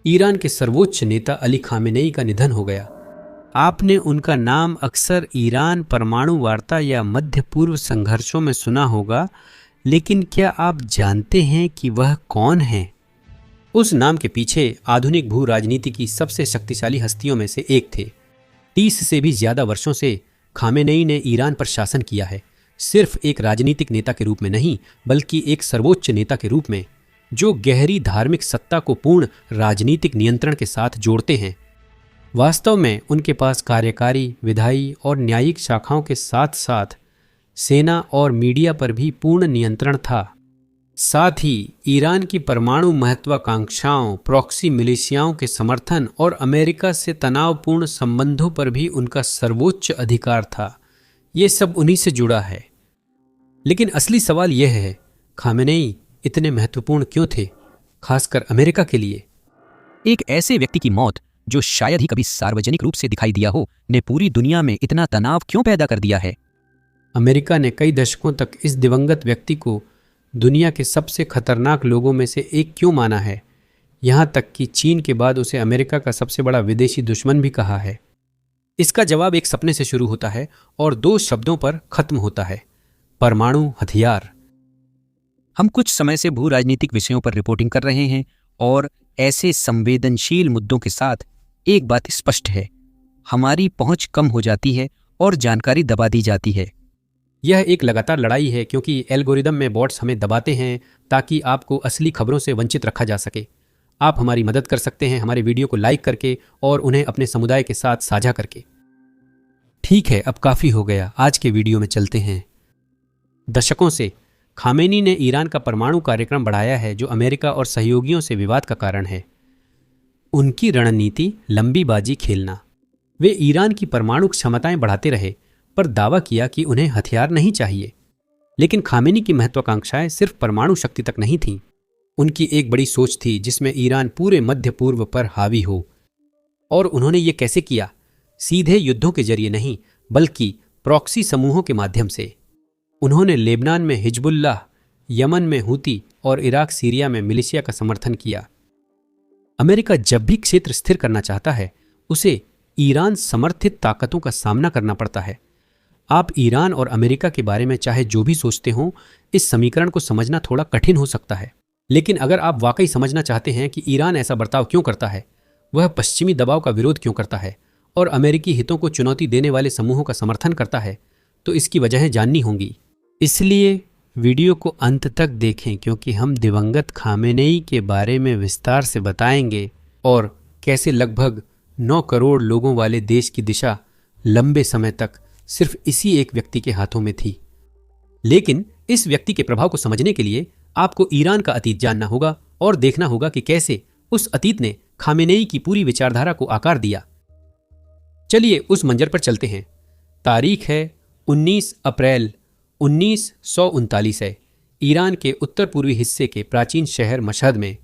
Iran के सर्वोच्च नेता अली खामेनेई का निधन हो गया। आपने उनका नाम अक्सर ईरान परमाणु वार्ता या मध्य पूर्व संघर्षों में सुना होगा, लेकिन क्या आप जानते हैं कि वह कौन है? उस नाम के पीछे आधुनिक भू राजनीति की सबसे शक्तिशाली हस्तियों में से एक थे। 30 से भी ज्यादा वर्षों से खामेनेई ने ईरान पर शासन किया है, सिर्फ एक राजनीतिक नेता के रूप में नहीं, बल्कि एक सर्वोच्च नेता के रूप में, जो गहरी धार्मिक सत्ता को पूर्ण राजनीतिक नियंत्रण के साथ जोड़ते हैं। वास्तव में उनके पास कार्यकारी, विधायी और न्यायिक शाखाओं के साथ साथ सेना और मीडिया पर भी पूर्ण नियंत्रण था। साथ ही ईरान की परमाणु महत्वाकांक्षाओं, प्रॉक्सी मिलिशियाओं के समर्थन और अमेरिका से तनावपूर्ण संबंधों पर भी उनका सर्वोच्च अधिकार था। ये सब उन्हीं से जुड़ा है। लेकिन असली सवाल यह है, खामेनेई इतने महत्वपूर्ण क्यों थे, खासकर अमेरिका के लिए? एक ऐसे व्यक्ति की मौत जो शायद ही कभी सार्वजनिक रूप से दिखाई दिया हो, ने पूरी दुनिया में इतना तनाव क्यों पैदा कर दिया है? अमेरिका ने कई दशकों तक इस दिवंगत व्यक्ति को दुनिया के सबसे खतरनाक लोगों में से एक क्यों माना है? यहाँ तक कि चीन के बाद उसे अमेरिका का सबसे बड़ा विदेशी दुश्मन भी कहा है। इसका जवाब एक सपने से शुरू होता है और 2 शब्दों पर खत्म होता है, परमाणु हथियार। हम कुछ समय से भू राजनीतिक विषयों पर रिपोर्टिंग कर रहे हैं और ऐसे संवेदनशील मुद्दों के साथ एक बात स्पष्ट है, हमारी पहुंच कम हो जाती है और जानकारी दबा दी जाती है। यह एक लगातार लड़ाई है, क्योंकि एल्गोरिदम में बॉट्स हमें दबाते हैं ताकि आपको असली खबरों से वंचित रखा जा सके। आप हमारी मदद कर सकते हैं हमारे वीडियो को लाइक करके और उन्हें अपने समुदाय के साथ साझा करके। ठीक है, अब काफी हो गया, आज के वीडियो में चलते हैं। दशकों से खामेनी ने ईरान का परमाणु कार्यक्रम बढ़ाया है, जो अमेरिका और सहयोगियों से विवाद का कारण है। उनकी रणनीति लंबी बाजी खेलना। वे ईरान की परमाणु क्षमताएं बढ़ाते रहे, पर दावा किया कि उन्हें हथियार नहीं चाहिए। लेकिन खामेनी की महत्वाकांक्षाएं सिर्फ परमाणु शक्ति तक नहीं थीं। उनकी एक बड़ी सोच थी जिसमें ईरान पूरे मध्य पूर्व पर हावी हो। और उन्होंने ये कैसे किया? सीधे युद्धों के जरिए नहीं, बल्कि प्रॉक्सी समूहों के माध्यम से। उन्होंने लेबनान में हिजबुल्लाह, यमन में हूती और इराक सीरिया में मिलिशिया का समर्थन किया। अमेरिका जब भी क्षेत्र स्थिर करना चाहता है, उसे ईरान समर्थित ताकतों का सामना करना पड़ता है। आप ईरान और अमेरिका के बारे में चाहे जो भी सोचते हों, इस समीकरण को समझना थोड़ा कठिन हो सकता है। लेकिन अगर आप वाकई समझना चाहते हैं कि ईरान ऐसा बर्ताव क्यों करता है, वह पश्चिमी दबाव का विरोध क्यों करता है और अमेरिकी हितों को चुनौती देने वाले समूहों का समर्थन करता है, तो इसकी वजहें जाननी होंगी। इसलिए वीडियो को अंत तक देखें, क्योंकि हम दिवंगत खामेनेई के बारे में विस्तार से बताएंगे और कैसे लगभग 9 करोड़ लोगों वाले देश की दिशा लंबे समय तक सिर्फ इसी एक व्यक्ति के हाथों में थी। लेकिन इस व्यक्ति के प्रभाव को समझने के लिए आपको ईरान का अतीत जानना होगा और देखना होगा कि कैसे उस अतीत ने खामेनेई की पूरी विचारधारा को आकार दिया। चलिए उस मंजर पर चलते हैं। तारीख है 19 अप्रैल 1939 है, ईरान के उत्तर पूर्वी हिस्से के प्राचीन शहर मशहद में।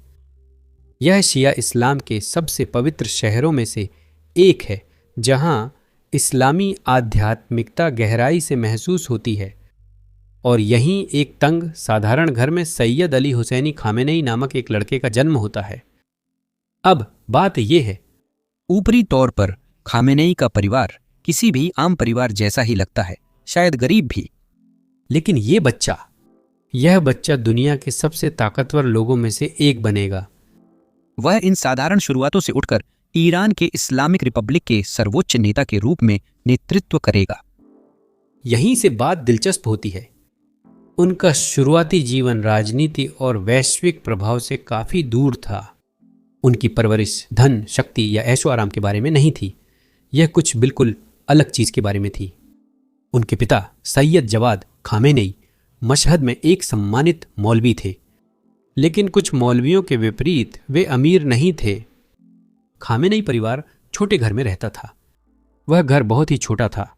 यह शिया इस्लाम के सबसे पवित्र शहरों में से एक है, जहां इस्लामी आध्यात्मिकता गहराई से महसूस होती है। और यहीं एक तंग साधारण घर में सैयद अली हुसैनी खामेनेई नामक एक लड़के का जन्म होता है। अब बात यह है, ऊपरी तौर पर खामेनेई का परिवार किसी भी आम परिवार जैसा ही लगता है, शायद गरीब भी। लेकिन यह बच्चा दुनिया के सबसे ताकतवर लोगों में से एक बनेगा। वह इन साधारण शुरुआतों से उठकर ईरान के इस्लामिक रिपब्लिक के सर्वोच्च नेता के रूप में नेतृत्व करेगा। यहीं से बात दिलचस्प होती है। उनका शुरुआती जीवन राजनीति और वैश्विक प्रभाव से काफी दूर था। उनकी परवरिश धन, शक्ति या ऐशो आराम के बारे में नहीं थी। यह कुछ बिल्कुल अलग चीज के बारे में थी। उनके पिता सैयद जवाद खामेनेई मशहद में एक सम्मानित मौलवी थे, लेकिन कुछ मौलवियों के विपरीत वे अमीर नहीं थे। खामेनेई परिवार छोटे घर में रहता था। वह घर बहुत ही छोटा था,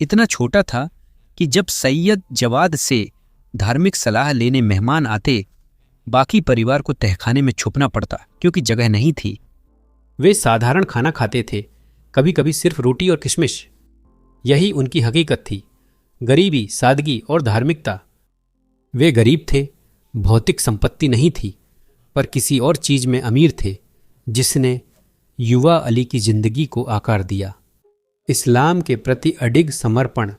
इतना छोटा था कि जब सैयद जवाद से धार्मिक सलाह लेने मेहमान आते, बाकी परिवार को तहखाने में छुपना पड़ता क्योंकि जगह नहीं थी। वे साधारण खाना खाते थे, कभी कभी सिर्फ रोटी और किशमिश। यही उनकी हकीकत थी, गरीबी, सादगी और धार्मिकता। वे गरीब थे, भौतिक संपत्ति नहीं थी, पर किसी और चीज में अमीर थे, जिसने युवा अली की जिंदगी को आकार दिया। इस्लाम के प्रति अडिग समर्पण।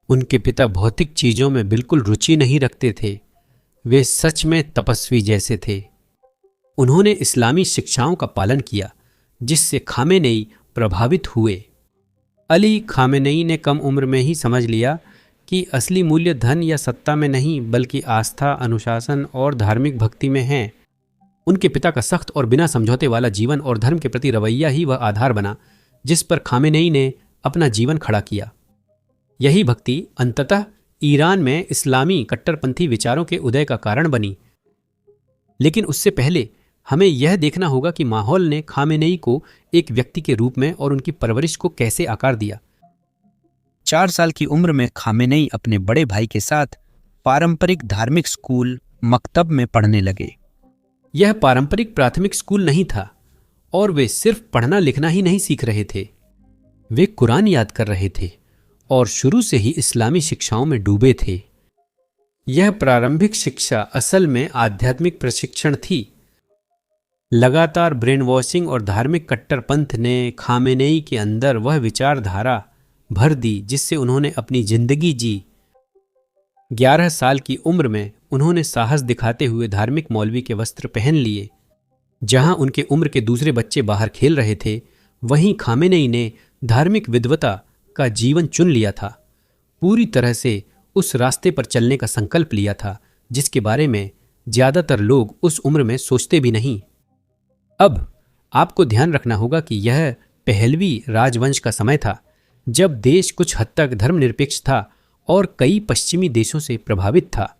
उनके पिता भौतिक चीजों में बिल्कुल रुचि नहीं रखते थे, वे सच में तपस्वी जैसे थे। उन्होंने इस्लामी शिक्षाओं का पालन किया, जिससे खामेनेई प्रभावित हुए। अली खामेनेई ने कम उम्र में ही समझ लिया कि असली मूल्य धन या सत्ता में नहीं, बल्कि आस्था, अनुशासन और धार्मिक भक्ति में है। उनके पिता का सख्त और बिना समझौते वाला जीवन और धर्म के प्रति रवैया ही वह आधार बना जिस पर खामेनेई ने अपना जीवन खड़ा किया। यही भक्ति अंततः ईरान में इस्लामी कट्टरपंथी विचारों के उदय का कारण बनी। लेकिन उससे पहले हमें यह देखना होगा कि माहौल ने खामेनेई को एक व्यक्ति के रूप में और उनकी परवरिश को कैसे आकार दिया। 4 साल की उम्र में खामेनेई अपने बड़े भाई के साथ पारंपरिक धार्मिक स्कूल मकतब में पढ़ने लगे। यह पारंपरिक प्राथमिक स्कूल नहीं था और वे सिर्फ पढ़ना लिखना ही नहीं सीख रहे थे, वे कुरान याद कर रहे थे और शुरू से ही इस्लामी शिक्षाओं में डूबे थे। यह प्रारंभिक शिक्षा असल में आध्यात्मिक प्रशिक्षण थी। लगातार ब्रेन वॉशिंग और धार्मिक कट्टरपंथ ने खामेनेई के अंदर वह विचारधारा भर दी जिससे उन्होंने अपनी जिंदगी जी। 11 साल की उम्र में उन्होंने साहस दिखाते हुए धार्मिक मौलवी के वस्त्र पहन लिए। जहां उनके उम्र के दूसरे बच्चे बाहर खेल रहे थे, वहीं खामेनेई ने धार्मिक विद्वता का जीवन चुन लिया था। पूरी तरह से उस रास्ते पर चलने का संकल्प लिया था जिसके बारे में ज्यादातर लोग उस उम्र में सोचते भी नहीं। अब आपको ध्यान रखना होगा कि यह पहलवी राजवंश का समय था, जब देश कुछ हद तक धर्मनिरपेक्ष था और कई पश्चिमी देशों से प्रभावित था।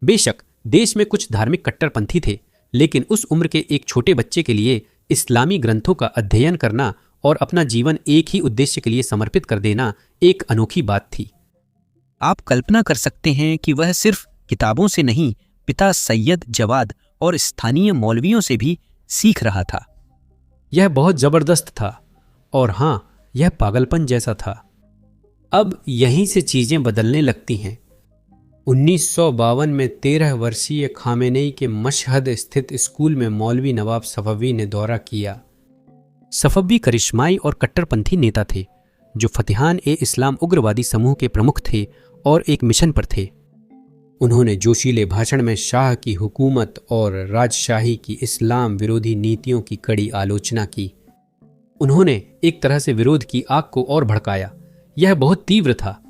बेशक देश में कुछ धार्मिक कट्टरपंथी थे, लेकिन उस उम्र के एक छोटे बच्चे के लिए इस्लामी ग्रंथों का अध्ययन करना और अपना जीवन एक ही उद्देश्य के लिए समर्पित कर देना एक अनोखी बात थी। आप कल्पना कर सकते हैं कि वह सिर्फ किताबों से नहीं, पिता सैयद जवाद और स्थानीय मौलवियों से भी सीख रहा था। यह बहुत जबरदस्त था और हां, यह पागलपन जैसा था। अब यहीं से चीजें बदलने लगती हैं। 1952 में 13 वर्षीय खामेनेई के मशहद स्थित स्कूल में मौलवी नवाब सफवी ने दौरा किया। सफवी करिश्माई और कट्टरपंथी नेता थे जो फतिहान ए इस्लाम उग्रवादी समूह के प्रमुख थे और एक मिशन पर थे। उन्होंने जोशीले भाषण में शाह की हुकूमत और राजशाही की इस्लाम विरोधी नीतियों की कड़ी आलोचना की। उन्होंने एक तरह से विरोध की आग को और भड़काया। यह बहुत तीव्र था।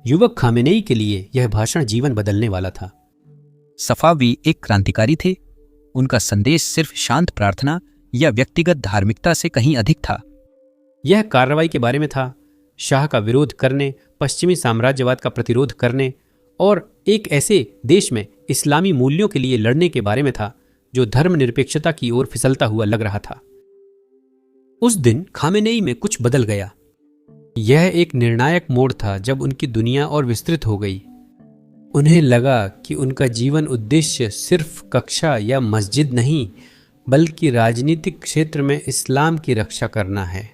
युवक खामेनेई के लिए यह भाषण जीवन बदलने वाला था। सफावी एक क्रांतिकारी थे। उनका संदेश सिर्फ शांत प्रार्थना या व्यक्तिगत धार्मिकता से कहीं अधिक था। यह कार्रवाई के बारे में था, शाह का विरोध करने, पश्चिमी साम्राज्यवाद का प्रतिरोध करने और एक ऐसे देश में इस्लामी मूल्यों के लिए लड़ने के बारे में था जो धर्मनिरपेक्षता की ओर फिसलता हुआ लग रहा था। उस दिन खामेनेई में कुछ बदल गया। यह एक निर्णायक मोड़ था जब उनकी दुनिया और विस्तृत हो गई। उन्हें लगा कि उनका जीवन उद्देश्य सिर्फ कक्षा या मस्जिद नहीं, बल्कि राजनीतिक क्षेत्र में इस्लाम की रक्षा करना है।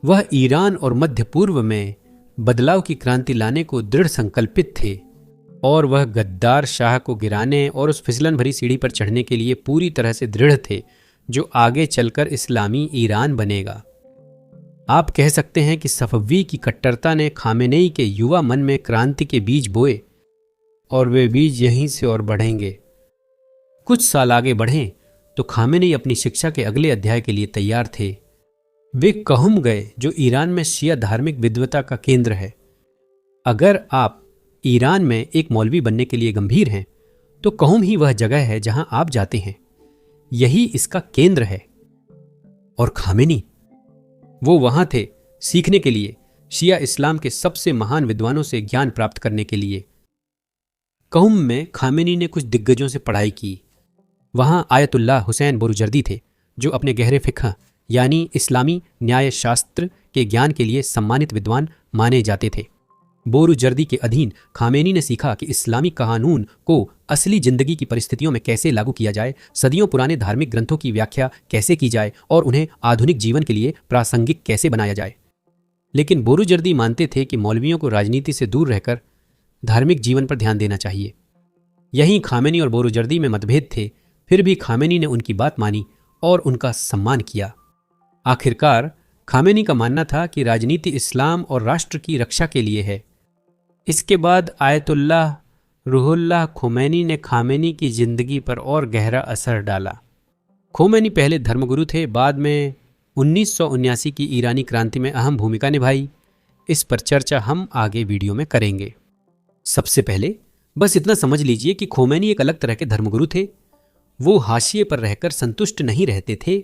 वह ईरान और मध्य पूर्व में बदलाव की क्रांति लाने को दृढ़ संकल्पित थे और वह गद्दार शाह को गिराने और उस फिसलन भरी सीढ़ी पर चढ़ने के लिए पूरी तरह से दृढ़ थे जो आगे चलकर इस्लामी ईरान बनेगा। आप कह सकते हैं कि सफवी की कट्टरता ने खामेनेई के युवा मन में क्रांति के बीज बोए और वे बीज यहीं से और बढ़ेंगे। कुछ साल आगे बढ़ें तो खामेनेई अपनी शिक्षा के अगले अध्याय के लिए तैयार थे। वे कहूम गए जो ईरान में शिया धार्मिक विद्वता का केंद्र है। अगर आप ईरान में एक मौलवी बनने के लिए गंभीर हैं तो कहूम ही वह जगह है जहां आप जाते हैं। यही इसका केंद्र है। और खामेनी, वो वहां थे सीखने के लिए, शिया इस्लाम के सबसे महान विद्वानों से ज्ञान प्राप्त करने के लिए। कहूम में खामेनी ने कुछ दिग्गजों से पढ़ाई की। वहां आयतुल्लाह हुसैन बोरुजर्दी थे जो अपने गहरे फिक़्ह यानी इस्लामी न्याय शास्त्र के ज्ञान के लिए सम्मानित विद्वान माने जाते थे। बोरुजर्दी के अधीन खामेनी ने सीखा कि इस्लामी कानून को असली जिंदगी की परिस्थितियों में कैसे लागू किया जाए, सदियों पुराने धार्मिक ग्रंथों की व्याख्या कैसे की जाए और उन्हें आधुनिक जीवन के लिए प्रासंगिक कैसे बनाया जाए। लेकिन बोरुजर्दी मानते थे कि मौलवियों को राजनीति से दूर रहकर धार्मिक जीवन पर ध्यान देना चाहिए। यहीं खामेनी और बोरुजर्दी में मतभेद थे। फिर भी खामेनी ने उनकी बात मानी और उनका सम्मान किया। आखिरकार खामेनी का मानना था कि राजनीति इस्लाम और राष्ट्र की रक्षा के लिए है। इसके बाद आयतुल्लाह रूहुल्लाह खोमैनी ने खामेनी की जिंदगी पर और गहरा असर डाला। खोमैनी पहले धर्मगुरु थे, बाद में 1979 की ईरानी क्रांति में अहम भूमिका निभाई। इस पर चर्चा हम आगे वीडियो में करेंगे। सबसे पहले बस इतना समझ लीजिए कि खोमैनी एक अलग तरह के धर्मगुरु थे। वो हाशिए पर रहकर संतुष्ट नहीं रहते थे।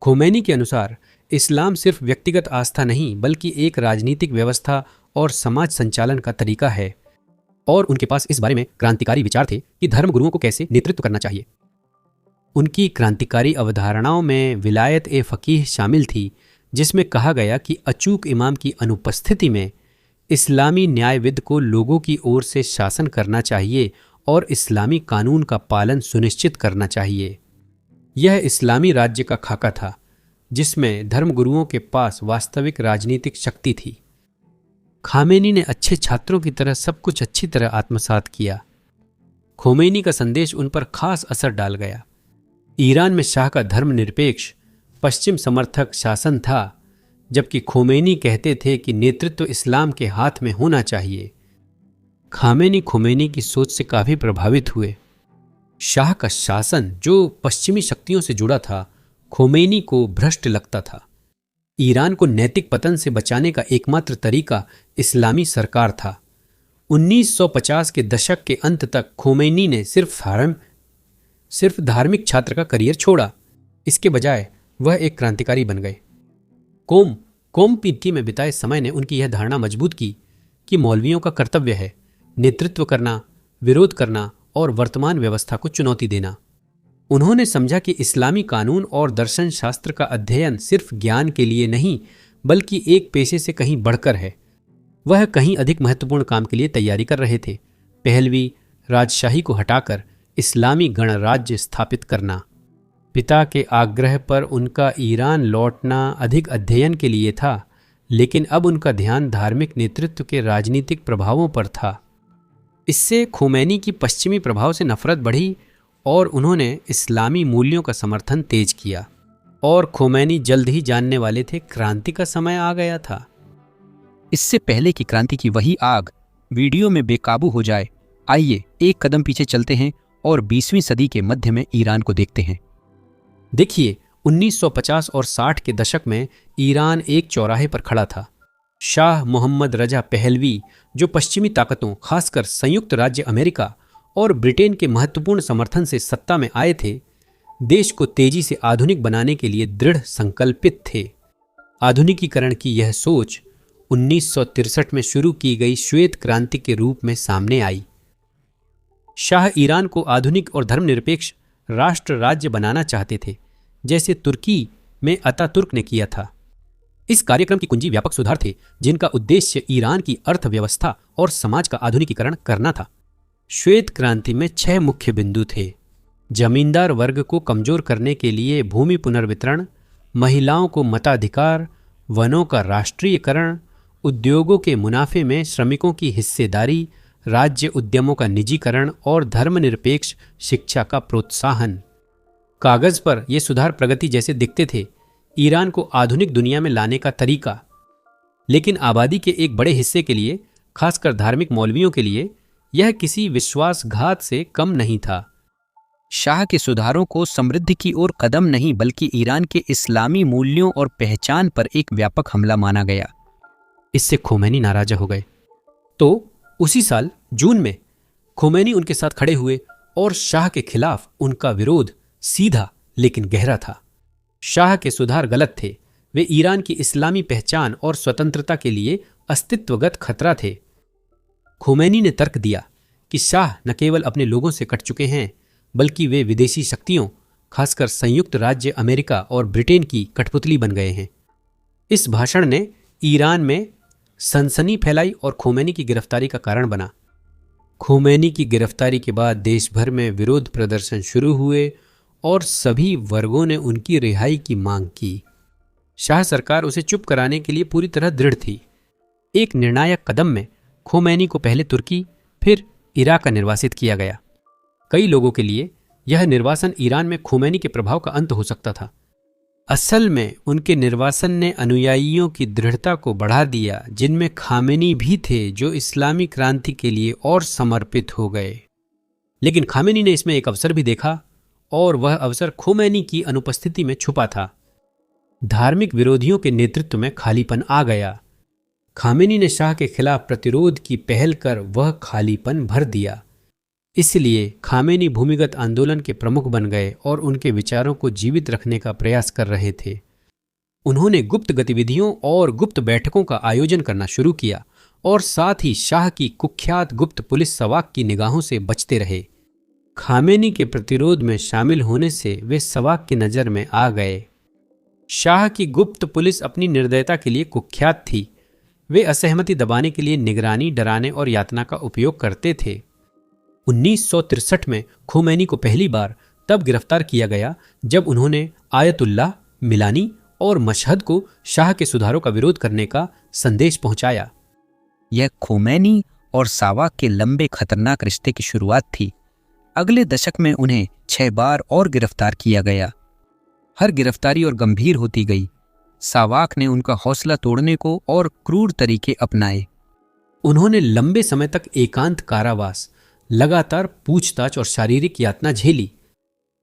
खोमैनी के अनुसार इस्लाम सिर्फ व्यक्तिगत आस्था नहीं बल्कि एक राजनीतिक व्यवस्था और समाज संचालन का तरीका है, और उनके पास इस बारे में क्रांतिकारी विचार थे कि धर्मगुरुओं को कैसे नेतृत्व करना चाहिए। उनकी क्रांतिकारी अवधारणाओं में विलायत ए फकीह शामिल थी, जिसमें कहा गया कि अचूक इमाम की अनुपस्थिति में इस्लामी न्यायविद को लोगों की ओर से शासन करना चाहिए और इस्लामी कानून का पालन सुनिश्चित करना चाहिए। यह इस्लामी राज्य का खाका था, जिसमें धर्मगुरुओं के पास वास्तविक राजनीतिक शक्ति थी। खामेनी ने अच्छे छात्रों की तरह सब कुछ अच्छी तरह आत्मसात किया। खोमैनी का संदेश उन पर खास असर डाल गया। ईरान में शाह का धर्मनिरपेक्ष पश्चिम समर्थक शासन था, जबकि खोमैनी कहते थे कि नेतृत्व इस्लाम के हाथ में होना चाहिए। खामेनी खोमैनी की सोच से काफी प्रभावित हुए। शाह का शासन जो पश्चिमी शक्तियों से जुड़ा था, खोमैनी को भ्रष्ट लगता था। ईरान को नैतिक पतन से बचाने का एकमात्र तरीका इस्लामी सरकार था। 1950 के दशक के अंत तक खोमैनी ने सिर्फ धार्मिक छात्र का करियर छोड़ा। इसके बजाय वह एक क्रांतिकारी बन गए। कोम पीरकी में बिताए समय ने उनकी यह धारणा मजबूत की कि मौलवियों का कर्तव्य है नेतृत्व करना, विरोध करना और वर्तमान व्यवस्था को चुनौती देना। उन्होंने समझा कि इस्लामी कानून और दर्शन शास्त्र का अध्ययन सिर्फ ज्ञान के लिए नहीं बल्कि एक पेशे से कहीं बढ़कर है। वह कहीं अधिक महत्वपूर्ण काम के लिए तैयारी कर रहे थे, पहलवी राजशाही को हटाकर इस्लामी गणराज्य स्थापित करना। पिता के आग्रह पर उनका ईरान लौटना अधिक अध्ययन के लिए था, लेकिन अब उनका ध्यान धार्मिक नेतृत्व के राजनीतिक प्रभावों पर था। इससे खोमैनी की पश्चिमी प्रभाव से नफरत बढ़ी और उन्होंने इस्लामी मूल्यों का समर्थन तेज किया। और खोमैनी जल्द ही जानने वाले थे क्रांति का समय आ गया था। इससे पहले कि क्रांति की वही आग वीडियो में बेकाबू हो जाए, आइए एक कदम पीछे चलते हैं और 20वीं सदी के मध्य में ईरान को देखते हैं। देखिए, 1950 और 60 के दशक में ईरान एक चौराहे पर खड़ा था। शाह मोहम्मद रजा पहलवी, जो पश्चिमी ताकतों खासकर संयुक्त राज्य अमेरिका और ब्रिटेन के महत्वपूर्ण समर्थन से सत्ता में आए थे, देश को तेजी से आधुनिक बनाने के लिए दृढ़ संकल्पित थे। आधुनिकीकरण की यह सोच 1963 में शुरू की गई श्वेत क्रांति के रूप में सामने आई। शाह ईरान को आधुनिक और धर्मनिरपेक्ष राष्ट्र राज्य बनाना चाहते थे, जैसे तुर्की में अतातुर्क ने किया था। इस कार्यक्रम की कुंजी व्यापक सुधार थे, जिनका उद्देश्य ईरान की अर्थव्यवस्था और समाज का आधुनिकीकरण करना था। श्वेत क्रांति में 6 मुख्य बिंदु थे। जमींदार वर्ग को कमजोर करने के लिए भूमि पुनर्वितरण, महिलाओं को मताधिकार, वनों का राष्ट्रीयकरण, उद्योगों के मुनाफे में श्रमिकों की हिस्सेदारी, राज्य उद्यमों का निजीकरण और धर्मनिरपेक्ष शिक्षा का प्रोत्साहन। कागज पर ये सुधार प्रगति जैसे दिखते थे, ईरान को आधुनिक दुनिया में लाने का तरीका, लेकिन आबादी के एक बड़े हिस्से के लिए, खासकर धार्मिक मौलवियों के लिए, यह किसी विश्वासघात से कम नहीं था। शाह के सुधारों को समृद्धि की ओर कदम नहीं बल्कि ईरान के इस्लामी मूल्यों और पहचान पर एक व्यापक हमला माना गया। इससे खोमैनी नाराज हो गए। तो उसी साल जून में खोमैनी उनके साथ खड़े हुए और शाह के खिलाफ उनका विरोध सीधा लेकिन गहरा था। शाह के सुधार गलत थे, वे ईरान की इस्लामी पहचान और स्वतंत्रता के लिए अस्तित्वगत खतरा थे। खोमैनी ने तर्क दिया कि शाह न केवल अपने लोगों से कट चुके हैं, बल्कि वे विदेशी शक्तियों, खासकर संयुक्त राज्य अमेरिका और ब्रिटेन की कठपुतली बन गए हैं। इस भाषण ने ईरान में सनसनी फैलाई और खोमैनी की गिरफ्तारी का कारण बना। खोमैनी की गिरफ्तारी के बाद देश भर में विरोध प्रदर्शन शुरू हुए और सभी वर्गों ने उनकी रिहाई की मांग की। शाह सरकार उसे चुप कराने के लिए पूरी तरह दृढ़ थी। एक निर्णायक कदम में खोमैनी को पहले तुर्की फिर इराक का निर्वासित किया गया। कई लोगों के लिए यह निर्वासन ईरान में खोमैनी के प्रभाव का अंत हो सकता था। असल में उनके निर्वासन ने अनुयायियों की दृढ़ता को बढ़ा दिया, जिनमें खामेनी भी थे, जो इस्लामी क्रांति के लिए और समर्पित हो गए। लेकिन खामेनी ने इसमें एक अवसर भी देखा, और वह अवसर खोमैनी की अनुपस्थिति में छुपा था। धार्मिक विरोधियों के नेतृत्व में खालीपन आ गया। खामेनी ने शाह के खिलाफ प्रतिरोध की पहल कर वह खालीपन भर दिया। इसलिए खामेनी भूमिगत आंदोलन के प्रमुख बन गए और उनके विचारों को जीवित रखने का प्रयास कर रहे थे। उन्होंने गुप्त गतिविधियों और गुप्त बैठकों का आयोजन करना शुरू किया और साथ ही शाह की कुख्यात गुप्त पुलिस सवाक की निगाहों से बचते रहे। खामेनी के प्रतिरोध में शामिल होने से वे सवाक की नज़र में आ गए। शाह की गुप्त पुलिस अपनी निर्दयता के लिए कुख्यात थी। वे असहमति दबाने के लिए निगरानी, डराने और यातना का उपयोग करते थे। 1963 में खोमैनी को पहली बार तब गिरफ्तार किया गया जब उन्होंने आयतुल्लाह, मिलानी और मशहद को शाह के सुधारों का विरोध करने का संदेश पहुंचाया। यह खोमैनी और सावाक के लंबे खतरनाक रिश्ते की शुरुआत थी। अगले दशक में उन्हें 6 बार और गिरफ्तार किया गया। हर गिरफ्तारी और गंभीर होती गई। सावाक ने उनका हौसला तोड़ने को और क्रूर तरीके अपनाए। उन्होंने लंबे समय तक एकांत कारावास, लगातार पूछताछ और शारीरिक यातना झेली,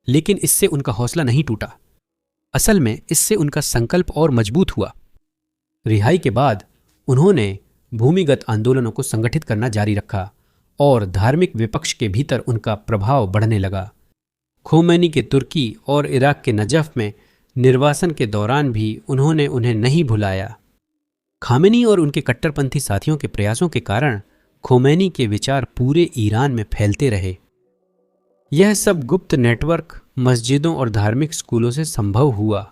लेकिन इससे उनका हौसला नहीं टूटा। असल में इससे उनका संकल्प और मजबूत हुआ। रिहाई के बाद उन्होंने भूमिगत आंदोलनों को संगठित करना जारी रखा और धार्मिक विपक्ष के भीतर उनका प्रभाव बढ़ने लगा। खोमैनी के तुर्की और इराक के नजफ में निर्वासन के दौरान भी उन्होंने उन्हें नहीं भुलाया। खामेनी और उनके कट्टरपंथी साथियों के प्रयासों के कारण खोमैनी के विचार पूरे ईरान में फैलते रहे। यह सब गुप्त नेटवर्क, मस्जिदों और धार्मिक स्कूलों से संभव हुआ।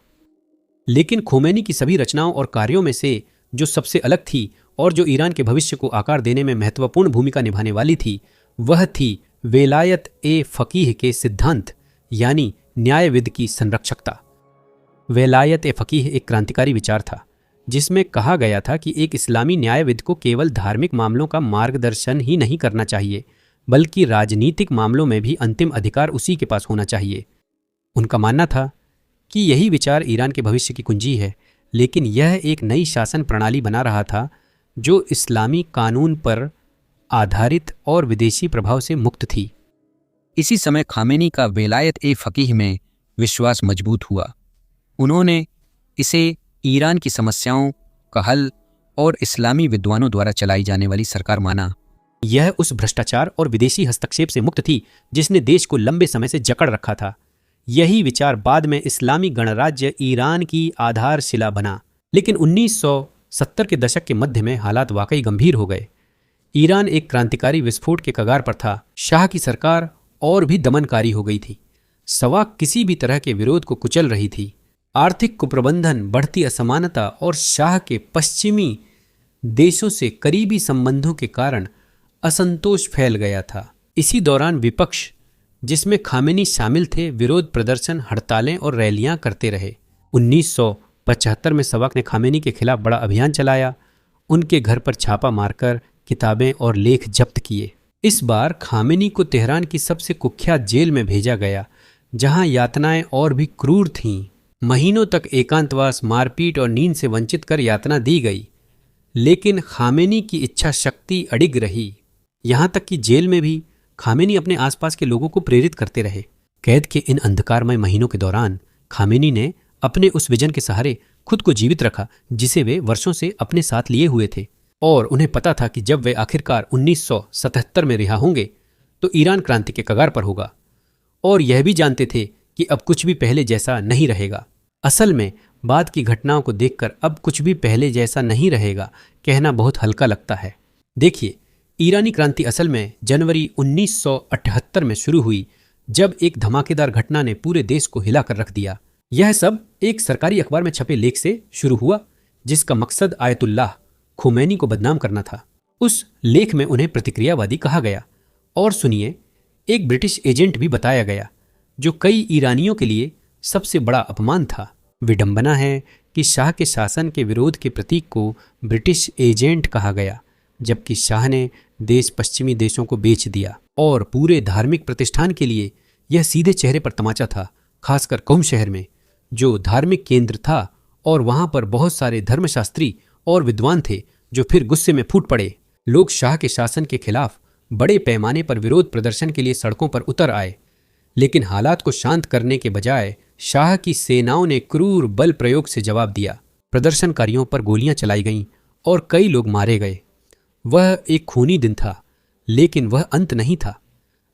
लेकिन खोमैनी की सभी रचनाओं और कार्यों में से जो सबसे अलग थी और जो ईरान के भविष्य को आकार देने में महत्वपूर्ण भूमिका निभाने वाली थी, वह थी वेलायत ए फकीह के सिद्धांत, यानी न्यायविद की संरक्षकता। वेलायत ए फकीह एक क्रांतिकारी विचार था, जिसमें कहा गया था कि एक इस्लामी न्यायविद को केवल धार्मिक मामलों का मार्गदर्शन ही नहीं करना चाहिए, बल्कि राजनीतिक मामलों में भी अंतिम अधिकार उसी के पास होना चाहिए। उनका मानना था कि यही विचार ईरान के भविष्य की कुंजी है, लेकिन यह एक नई शासन प्रणाली बना रहा था जो इस्लामी कानून पर आधारित और विदेशी प्रभाव से मुक्त थी। इसी समय खामेनी का वेलायत ए फकीह में विश्वास मजबूत हुआ। उन्होंने इसे ईरान की समस्याओं का हल और इस्लामी विद्वानों द्वारा चलाई जाने वाली सरकार माना। यह उस भ्रष्टाचार और विदेशी हस्तक्षेप से मुक्त थी जिसने देश को लंबे समय से जकड़ रखा था। यही विचार बाद में इस्लामी गणराज्य ईरान की आधारशिला बना। लेकिन 1970 के दशक के मध्य में हालात वाकई गंभीर हो गए। ईरान एक क्रांतिकारी विस्फोट के कगार पर था। शाह की सरकार और भी दमनकारी हो गई थी। सवाक किसी भी तरह के विरोध को कुचल रही थी। आर्थिक कुप्रबंधन, बढ़ती असमानता और शाह के पश्चिमी देशों से करीबी संबंधों के कारण असंतोष फैल गया था। इसी दौरान विपक्ष, जिसमें खामेनी शामिल थे, विरोध प्रदर्शन, हड़तालें और रैलियां करते रहे। 1975 में सवाक ने खामेनी के खिलाफ बड़ा अभियान चलाया। उनके घर पर छापा मारकर किताबें और लेख जब्त किए। इस बार खामेनी को तेहरान की सबसे कुख्यात जेल में भेजा गया, जहां यातनाएं और भी क्रूर थीं। महीनों तक एकांतवास, मारपीट और नींद से वंचित कर यातना दी गई। लेकिन खामेनी की इच्छा शक्ति अडिग रही। यहां तक कि जेल में भी खामेनी अपने आसपास के लोगों को प्रेरित करते रहे। कैद के इन अंधकारमय महीनों के दौरान खामेनी ने अपने उस विजन के सहारे खुद को जीवित रखा जिसे वे वर्षों से अपने साथ लिए हुए थे। और उन्हें पता था कि जब वे आखिरकार 1977 में रिहा होंगे तो ईरान क्रांति के कगार पर होगा। और यह भी जानते थे कि अब कुछ भी पहले जैसा नहीं रहेगा। असल में बाद की घटनाओं को देखकर अब कुछ भी पहले जैसा नहीं रहेगा कहना बहुत हल्का लगता है। देखिए, ईरानी क्रांति असल में जनवरी 1978 में शुरू हुई, जब एक धमाकेदार घटना ने पूरे देश को हिला कर रख दिया। यह सब एक सरकारी अखबार में छपे लेख से शुरू हुआ, जिसका मकसद आयतुल्लाह खोमैनी को बदनाम करना था। उस लेख में उन्हें प्रतिक्रियावादी कहा गया। और सुनिए, एक ब्रिटिश एजेंट भी बताया गया, जो कई ईरानियों के लिए सबसे बड़ा अपमान था। विडंबना है कि शाह के शासन के विरोध के प्रतीक को ब्रिटिश एजेंट कहा गया, जबकि शाह ने देश पश्चिमी देशों को बेच दिया और पूरे धार्मिक प्रतिष्ठान के लिए यह सीधे चेहरे पर तमाचा था, खासकर कौम शहर में, जो धार्मिक केंद्र था और वहां पर बहुत सारे धर्मशास्त्री और विद्वान थे जो फिर गुस्से में फूट पड़े। लोग शाह के शासन के खिलाफ बड़े पैमाने पर विरोध प्रदर्शन के लिए सड़कों पर उतर आए, लेकिन हालात को शांत करने के बजाय शाह की सेनाओं ने क्रूर बल प्रयोग से जवाब दिया। प्रदर्शनकारियों पर गोलियां चलाई गईं और कई लोग मारे गए। वह एक खूनी दिन था, लेकिन वह अंत नहीं था।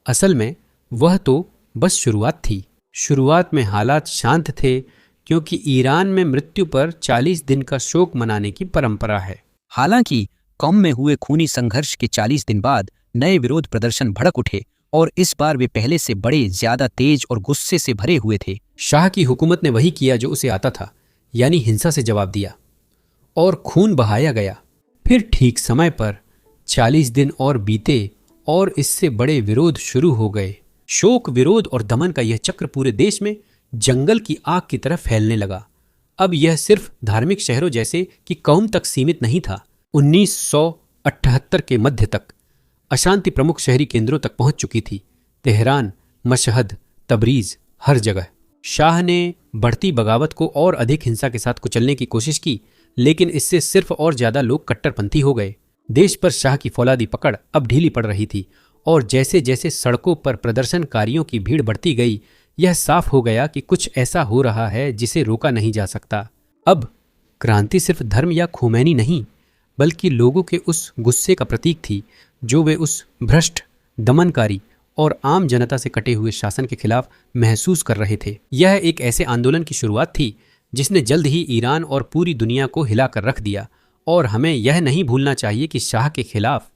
असल में वह तो बस शुरुआत थी। शुरुआत में हालात शांत थे, क्योंकि ईरान में मृत्यु पर 40 दिन का शोक मनाने की परंपरा है। हालांकि कौम में हुए खूनी संघर्ष के 40 दिन बाद नए विरोध प्रदर्शन भड़क उठे और इस बार वे पहले से बड़े ज्यादा तेज और गुस्से से भरे हुए थे। शाह की हुकूमत ने वही किया जो उसे आता था, यानी हिंसा से जवाब दिया और खून बहाया गया। फिर ठीक समय पर 40 दिन और बीते और इससे बड़े विरोध शुरू हो गए। शोक, विरोध और दमन का यह चक्र पूरे देश में जंगल की आग की तरह फैलने लगा। अब यह सिर्फ धार्मिक शहरों जैसे कि कौम तक सीमित नहीं था। 1978 के मध्य तक अशांति प्रमुख शहरी केंद्रों तक पहुंच चुकी थी। तेहरान, मशहद, तबरीज, हर जगह। शाह ने बढ़ती बगावत को और अधिक हिंसा के साथ कुचलने की कोशिश की, लेकिन इससे सिर्फ और ज्यादा लोग कट्टरपंथी हो गए। देश पर शाह की फौलादी पकड़ अब ढीली पड़ रही थी और जैसे जैसे सड़कों पर प्रदर्शनकारियों की भीड़ बढ़ती गई, यह साफ हो गया कि कुछ ऐसा हो रहा है जिसे रोका नहीं जा सकता। अब क्रांति सिर्फ धर्म या खोमैनी नहीं, बल्कि लोगों के उस गुस्से का प्रतीक थी जो वे उस भ्रष्ट, दमनकारी और आम जनता से कटे हुए शासन के खिलाफ महसूस कर रहे थे। यह एक ऐसे आंदोलन की शुरुआत थी जिसने जल्द ही ईरान और पूरी दुनिया को हिलाकर रख दिया। और हमें यह नहीं भूलना चाहिए कि शाह के खिलाफ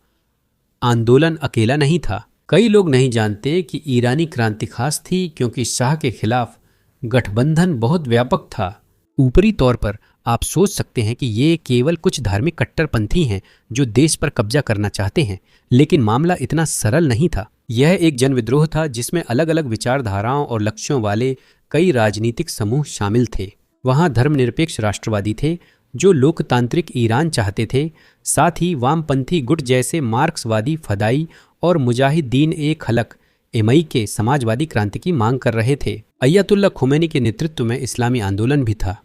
आंदोलन अकेला नहीं था। कई लोग नहीं जानते कि ईरानी क्रांति खास थी क्योंकि शाह के खिलाफ गठबंधन बहुत व्यापक था। ऊपरी तौर पर आप सोच सकते हैं कि ये केवल कुछ धार्मिक कट्टरपंथी हैं जो देश पर कब्जा करना चाहते हैं, लेकिन मामला इतना सरल नहीं था। यह एक जनविद्रोह था जिसमें अलग अलग विचारधाराओं और लक्ष्यों वाले कई राजनीतिक समूह शामिल थे। वहाँ धर्मनिरपेक्ष राष्ट्रवादी थे जो लोकतांत्रिक ईरान चाहते थे, साथ ही वामपंथी गुट जैसे मार्क्सवादी फदाई और मुजाहिदीन ए खलक एमई के समाजवादी क्रांति की मांग कर रहे थे। अयतुल्ला खुमैनी के नेतृत्व में इस्लामी आंदोलन भी था।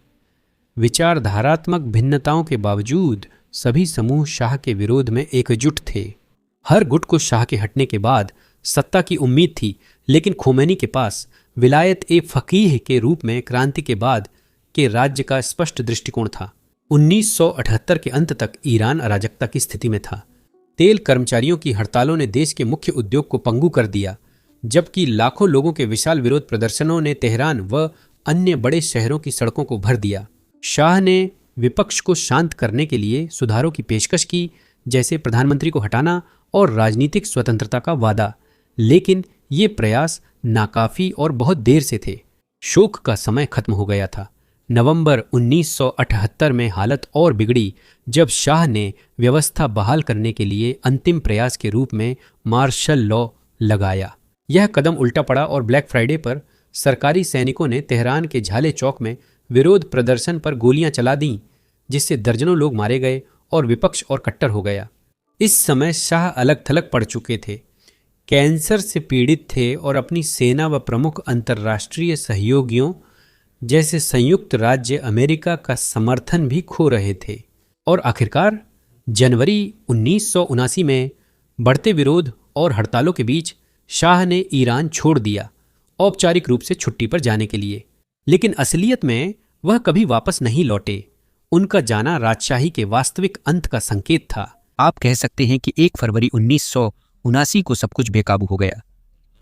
विचारधारात्मक भिन्नताओं के बावजूद सभी समूह शाह के विरोध में एकजुट थे। हर गुट को शाह के हटने के बाद सत्ता की उम्मीद थी, लेकिन खोमैनी के पास विलायत ए फकीह के रूप में क्रांति के बाद के राज्य का स्पष्ट दृष्टिकोण था। 1978 के अंत तक ईरान अराजकता की स्थिति में था। तेल कर्मचारियों की हड़तालों ने देश के मुख्य उद्योग को पंगु कर दिया, जबकि लाखों लोगों के विशाल विरोध प्रदर्शनों ने तेहरान व अन्य बड़े शहरों की सड़कों को भर दिया। शाह ने विपक्ष को शांत करने के लिए सुधारों की पेशकश की, जैसे प्रधानमंत्री को हटाना और राजनीतिक स्वतंत्रता का वादा, लेकिन ये प्रयास नाकाफी और बहुत देर से थे। शोक का समय खत्म हो गया था। नवंबर 1978 में हालत और बिगड़ी जब शाह ने व्यवस्था बहाल करने के लिए अंतिम प्रयास के रूप में मार्शल लॉ लगाया। यह कदम उल्टा पड़ा और ब्लैक फ्राइडे पर सरकारी सैनिकों ने तेहरान के झाले चौक में विरोध प्रदर्शन पर गोलियां चला दीं, जिससे दर्जनों लोग मारे गए और विपक्ष और कट्टर हो गया। इस समय शाह अलग थलग पड़ चुके थे, कैंसर से पीड़ित थे और अपनी सेना व प्रमुख अंतर्राष्ट्रीय सहयोगियों जैसे संयुक्त राज्य अमेरिका का समर्थन भी खो रहे थे। और आखिरकार जनवरी 1979 में बढ़ते विरोध और हड़तालों के बीच शाह ने ईरान छोड़ दिया, औपचारिक रूप से छुट्टी पर जाने के लिए। लेकिन असलियत में वह कभी वापस नहीं लौटे। उनका जाना राजशाही के वास्तविक अंत का संकेत था। आप कह सकते हैं कि 1 फरवरी 1979 को सब कुछ बेकाबू हो गया।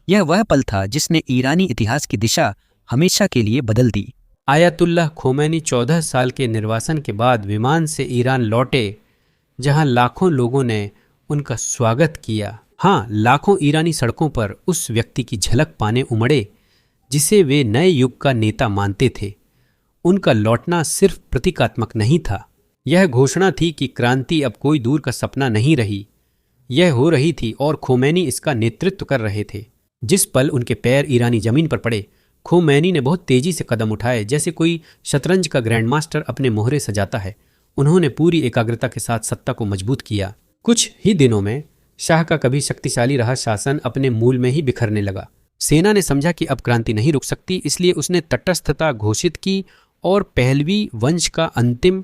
यह वह पल था जिसने ईरानी इतिहास की दिशा हमेशा के लिए बदल दी। आयतुल्लाह खोमैनी 14 साल के निर्वासन के बाद विमान से ईरान लौटे, जहां लाखों लोगों ने उनका स्वागत किया। हाँ, लाखों ईरानी सड़कों पर उस व्यक्ति की झलक पाने उमड़े जिसे वे नए युग का नेता मानते थे। उनका लौटना सिर्फ प्रतीकात्मक नहीं था, यह घोषणा थी कि क्रांति अब कोई दूर का सपना नहीं रही, यह हो रही थी और खोमैनी इसका नेतृत्व कर रहे थे। जिस पल उनके पैर ईरानी जमीन पर पड़े, खोमैनी ने बहुत तेजी से कदम उठाए, जैसे कोई शतरंज का ग्रैंडमास्टर अपने मोहरे सजाता है। उन्होंने पूरी एकाग्रता के साथ सत्ता को मजबूत किया। कुछ ही दिनों में शाह का कभी शक्तिशाली रहा शासन अपने मूल में ही बिखरने लगा। सेना ने समझा कि अब क्रांति नहीं रुक सकती, इसलिए उसने तटस्थता घोषित की और पहलवी वंश का अंतिम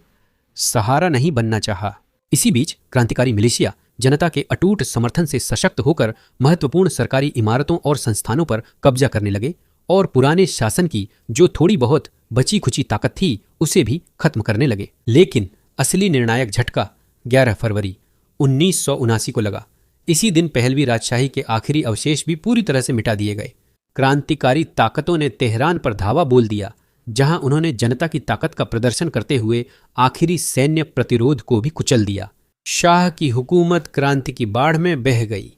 सहारा नहीं बनना चाहा। इसी बीच क्रांतिकारी मिलिशिया जनता के अटूट समर्थन से सशक्त होकर महत्वपूर्ण सरकारी इमारतों और संस्थानों पर कब्जा करने लगे और पुराने शासन की जो थोड़ी बहुत बची खुची ताकत थी उसे भी खत्म करने लगे। लेकिन असली निर्णायक झटका 11 फरवरी 1979 को लगा। इसी दिन पहलवी राजशाही के आखिरी अवशेष भी पूरी तरह से मिटा दिए गए। क्रांतिकारी ताकतों ने तेहरान पर धावा बोल दिया, जहां उन्होंने जनता की ताकत का प्रदर्शन करते हुए आखिरी सैन्य प्रतिरोध को भी कुचल दिया। शाह की हुकूमत क्रांति की बाढ़ में बह गई।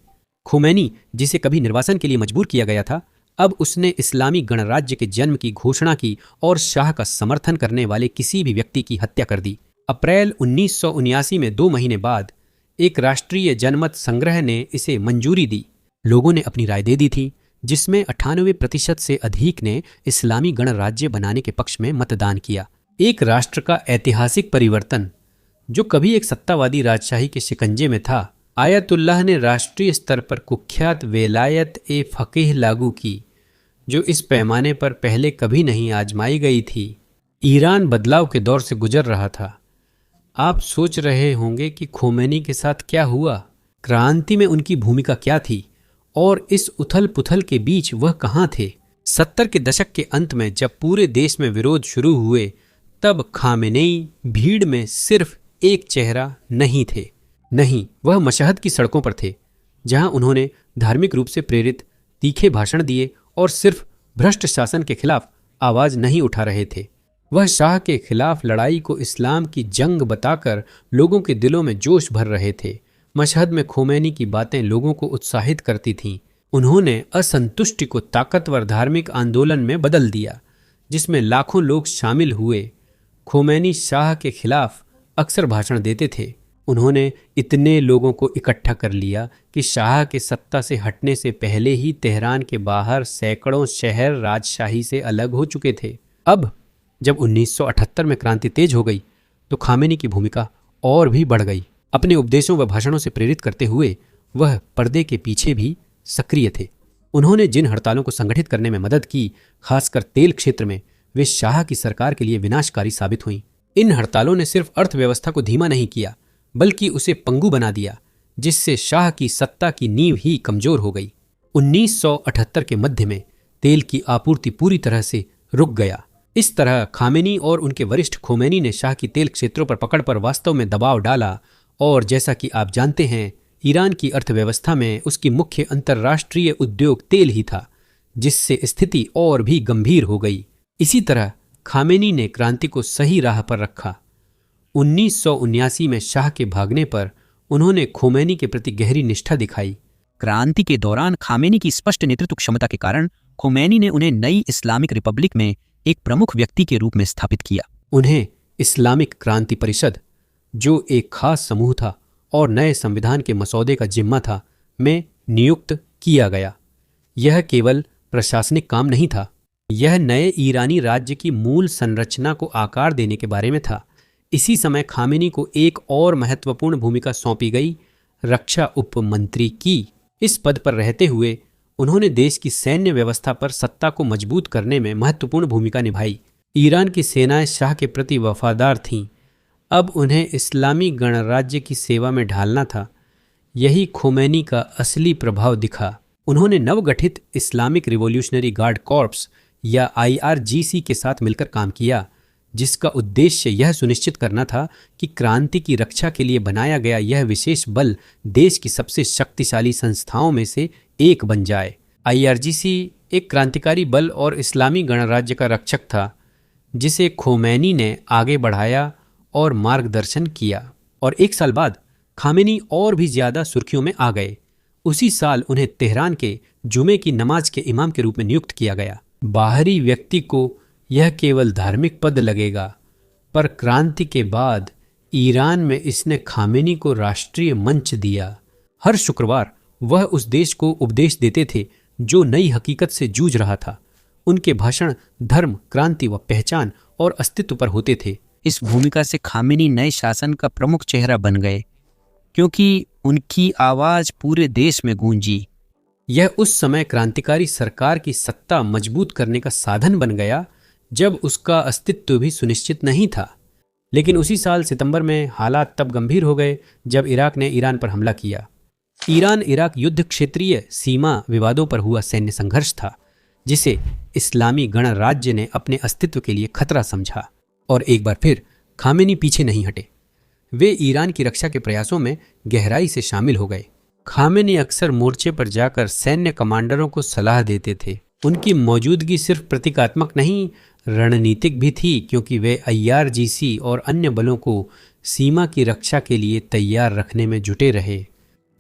खुमैनी, जिसे कभी निर्वासन के लिए मजबूर किया गया था, अब उसने इस्लामी गणराज्य के जन्म की घोषणा की और शाह का समर्थन करने वाले किसी भी व्यक्ति की हत्या कर दी। अप्रैल 1979 में 2 महीने बाद एक राष्ट्रीय जनमत संग्रह ने इसे मंजूरी दी। लोगों ने अपनी राय दे दी थी, जिसमें 98% से अधिक ने इस्लामी गणराज्य बनाने के पक्ष में मतदान किया। एक राष्ट्र का ऐतिहासिक परिवर्तन जो कभी एक सत्तावादी राजशाही के शिकंजे में था। आयतुल्लाह ने राष्ट्रीय स्तर पर कुख्यात वेलायत ए फकीह लागू की, जो इस पैमाने पर पहले कभी नहीं आजमाई गई थी। ईरान बदलाव के दौर से गुजर रहा था। आप सोच रहे होंगे कि खोमेनी के साथ क्या हुआ, क्रांति में उनकी भूमिका क्या थी और इस उथल पुथल के बीच वह कहाँ थे। 70 के दशक के अंत में जब पूरे देश में विरोध शुरू हुए, तब खामेनेई भीड़ में सिर्फ एक चेहरा नहीं थे। नहीं, वह मशहद की सड़कों पर थे, जहां उन्होंने धार्मिक रूप से प्रेरित तीखे भाषण दिए और सिर्फ भ्रष्ट शासन के खिलाफ आवाज नहीं उठा रहे थे। वह शाह के खिलाफ लड़ाई को इस्लाम की जंग बताकर लोगों के दिलों में जोश भर रहे थे। मशहद में खोमैनी की बातें लोगों को उत्साहित करती थीं। उन्होंने असंतुष्टि को ताकतवर धार्मिक आंदोलन में बदल दिया, जिसमें लाखों लोग शामिल हुए। खोमैनी शाह के खिलाफ अक्सर भाषण देते थे। उन्होंने इतने लोगों को इकट्ठा कर लिया कि शाह के सत्ता से हटने से पहले ही तेहरान के बाहर सैकड़ों शहर राजशाही से अलग हो चुके थे। अब जब 1978 में क्रांति तेज हो गई, तो खामेनी की भूमिका और भी बढ़ गई। अपने उपदेशों व भाषणों से प्रेरित करते हुए वह पर्दे के पीछे भी सक्रिय थे। उन्होंने जिन हड़तालों को संगठित करने में मदद की, खासकर तेल क्षेत्र में, वे शाह की सरकार के लिए विनाशकारी साबित हुईं। इन हड़तालों ने सिर्फ अर्थव्यवस्था को धीमा नहीं किया, बल्कि उसे पंगु बना दिया, जिससे शाह की सत्ता की नींव ही कमजोर हो गई। 1978 के मध्य में तेल की आपूर्ति पूरी तरह से रुक गया। इस तरह खामेनी और उनके वरिष्ठ खोमैनी ने शाह की तेल क्षेत्रों पर पकड़ पर वास्तव में दबाव डाला, और जैसा कि आप जानते हैं, ईरान की अर्थव्यवस्था में उसकी मुख्य अंतर्राष्ट्रीय उद्योग तेल ही था, जिससे स्थिति और भी गंभीर हो गई। इसी तरह खामेनी ने क्रांति को सही राह पर रखा। 1979 में शाह के भागने पर उन्होंने खोमैनी के प्रति गहरी निष्ठा दिखाई। क्रांति के दौरान खामेनी की स्पष्ट नेतृत्व क्षमता के कारण खोमैनी ने उन्हें नई इस्लामिक रिपब्लिक में एक प्रमुख व्यक्ति के रूप में स्थापित किया। उन्हें इस्लामिक क्रांति परिषद, जो एक खास समूह था और नए संविधान के मसौदे का जिम्मा था, में नियुक्त किया गया। यह केवल प्रशासनिक काम नहीं था, यह नए ईरानी राज्य की मूल संरचना को आकार देने के बारे में था। इसी समय खामेनी को एक और महत्वपूर्ण भूमिका सौंपी गई, रक्षा उपमंत्री की। इस पद पर रहते हुए उन्होंने देश की सैन्य व्यवस्था पर सत्ता को मजबूत करने में महत्वपूर्ण भूमिका निभाई। ईरान की सेनाएं शाह के प्रति वफादार थीं। अब उन्हें इस्लामी गणराज्य की सेवा में ढालना था। यही खोमैनी का असली प्रभाव दिखा। उन्होंने नवगठित इस्लामिक रिवॉल्यूशनरी गार्ड कॉर्प्स या IRGC के साथ मिलकर काम किया, जिसका उद्देश्य यह सुनिश्चित करना था कि क्रांति की रक्षा के लिए बनाया गया यह विशेष बल देश की सबसे शक्तिशाली संस्थाओं में से एक बन जाए। IRGC एक क्रांतिकारी बल और इस्लामी गणराज्य का रक्षक था, जिसे खोमैनी ने आगे बढ़ाया और मार्गदर्शन किया। और 1 साल बाद खामेनी और भी ज्यादा सुर्खियों में आ गए। उसी साल उन्हें तेहरान के जुमे की नमाज के इमाम के रूप में नियुक्त किया गया। बाहरी व्यक्ति को यह केवल धार्मिक पद लगेगा, पर क्रांति के बाद ईरान में इसने खामेनी को राष्ट्रीय मंच दिया। हर शुक्रवार वह उस देश को उपदेश देते थे जो नई हकीकत से जूझ रहा था। उनके भाषण धर्म, क्रांति व पहचान और अस्तित्व पर होते थे। इस भूमिका से खामेनी नए शासन का प्रमुख चेहरा बन गए, क्योंकि उनकी आवाज पूरे देश में गूंजी। यह उस समय क्रांतिकारी सरकार की सत्ता मजबूत करने का साधन बन गया जब उसका अस्तित्व भी सुनिश्चित नहीं था। लेकिन उसी साल सितंबर में हालात तब गंभीर हो गए जब इराक ने ईरान पर हमला किया। ईरान इराक युद्ध क्षेत्रीय सीमा विवादों पर हुआ सैन्य संघर्ष था जिसे इस्लामी गणराज्य ने अपने अस्तित्व के लिए खतरा समझा। और एक बार फिर खामेनी पीछे नहीं हटे। वे ईरान की रक्षा के प्रयासों में गहराई से शामिल हो गए। खामेनी अक्सर मोर्चे पर जाकर सैन्य कमांडरों को सलाह देते थे। उनकी मौजूदगी सिर्फ प्रतीकात्मक नहीं, रणनीतिक भी थी, क्योंकि वे IRGC और अन्य बलों को सीमा की रक्षा के लिए तैयार रखने में जुटे रहे।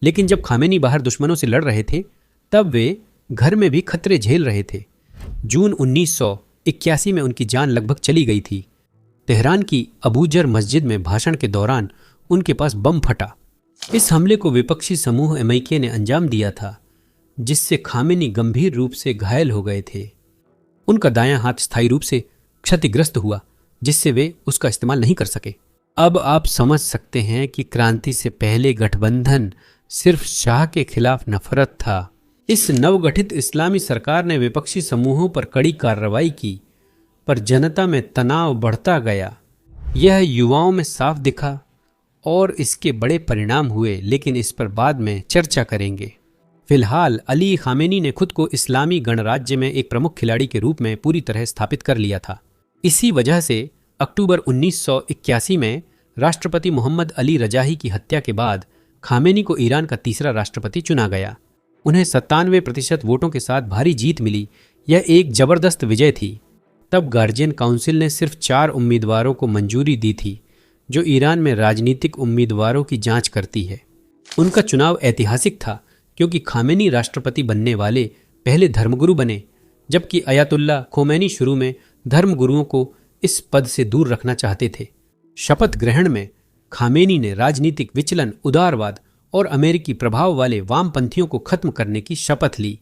लेकिन जब खामेनी बाहर दुश्मनों से लड़ रहे थे तब वे घर में भी खतरे झेल रहे थे। जून 1981 में उनकी जान लगभग चली गई थी। तेहरान की अबूजर मस्जिद में भाषण के दौरान उनके पास बम फटा। इस हमले को विपक्षी समूह MIK ने अंजाम दिया था, जिससे खामेनी गंभीर रूप से घायल हो गए थे। उनका दायां हाथ स्थायी रूप से क्षतिग्रस्त हुआ, जिससे वे उसका इस्तेमाल नहीं कर सके। अब आप समझ सकते हैं कि क्रांति से पहले गठबंधन सिर्फ शाह के खिलाफ नफरत था। इस नवगठित इस्लामी सरकार ने विपक्षी समूहों पर कड़ी कार्रवाई की, पर जनता में तनाव बढ़ता गया। यह युवाओं में साफ दिखा और इसके बड़े परिणाम हुए, लेकिन इस पर बाद में चर्चा करेंगे। फिलहाल अली खामेनी ने खुद को इस्लामी गणराज्य में एक प्रमुख खिलाड़ी के रूप में पूरी तरह स्थापित कर लिया था। इसी वजह से अक्टूबर 1981 में राष्ट्रपति मोहम्मद अली रजाई की हत्या के बाद खामेनी को ईरान का तीसरा राष्ट्रपति चुना गया। उन्हें 97% वोटों के साथ भारी जीत मिली। यह एक जबरदस्त विजय थी। तब गार्जियन काउंसिल ने सिर्फ 4 उम्मीदवारों को मंजूरी दी थी, जो ईरान में राजनीतिक उम्मीदवारों की जांच करती है। उनका चुनाव ऐतिहासिक था क्योंकि खामेनी राष्ट्रपति बनने वाले पहले धर्मगुरु बने, जबकि अयातुल्ला खोमैनी शुरू में धर्मगुरुओं को इस पद से दूर रखना चाहते थे। शपथ ग्रहण में खामेनी ने राजनीतिक विचलन, उदारवाद और अमेरिकी प्रभाव वाले वामपंथियों को खत्म करने की शपथ ली।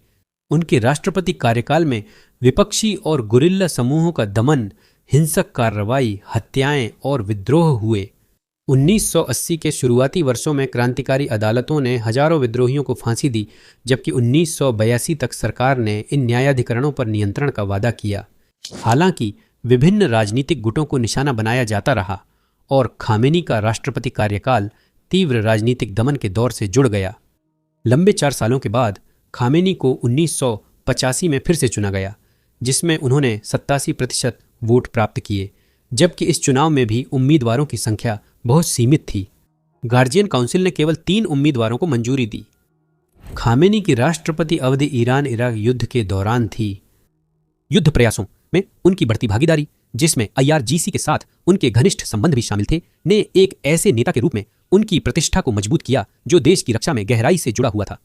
उनके राष्ट्रपति कार्यकाल में विपक्षी और गुरिल्ला समूहों का दमन, हिंसक कार्रवाई, हत्याएं और विद्रोह हुए। 1980 के शुरुआती वर्षों में क्रांतिकारी अदालतों ने हजारों विद्रोहियों को फांसी दी, जबकि 1982 तक सरकार ने इन न्यायाधिकरणों पर नियंत्रण का वादा किया। हालांकि विभिन्न राजनीतिक गुटों को निशाना बनाया जाता रहा और खामेनी का राष्ट्रपति कार्यकाल तीव्र राजनीतिक दमन के दौर से जुड़ गया। लंबे 4 सालों के बाद खामेनी को 1985 में फिर से चुना गया, जिसमें उन्होंने 87% वोट प्राप्त किए, जबकि इस चुनाव में भी उम्मीदवारों की संख्या बहुत सीमित थी। गार्जियन काउंसिल ने केवल 3 उम्मीदवारों को मंजूरी दी। खामेनी की राष्ट्रपति अवधि ईरान इराक युद्ध के दौरान थी। युद्ध प्रयासों में उनकी बढ़ती भागीदारी, जिसमें IRGC के साथ उनके घनिष्ठ संबंध भी शामिल थे, ने एक ऐसे नेता के रूप में उनकी प्रतिष्ठा को मजबूत किया जो देश की रक्षा में गहराई से जुड़ा हुआ था।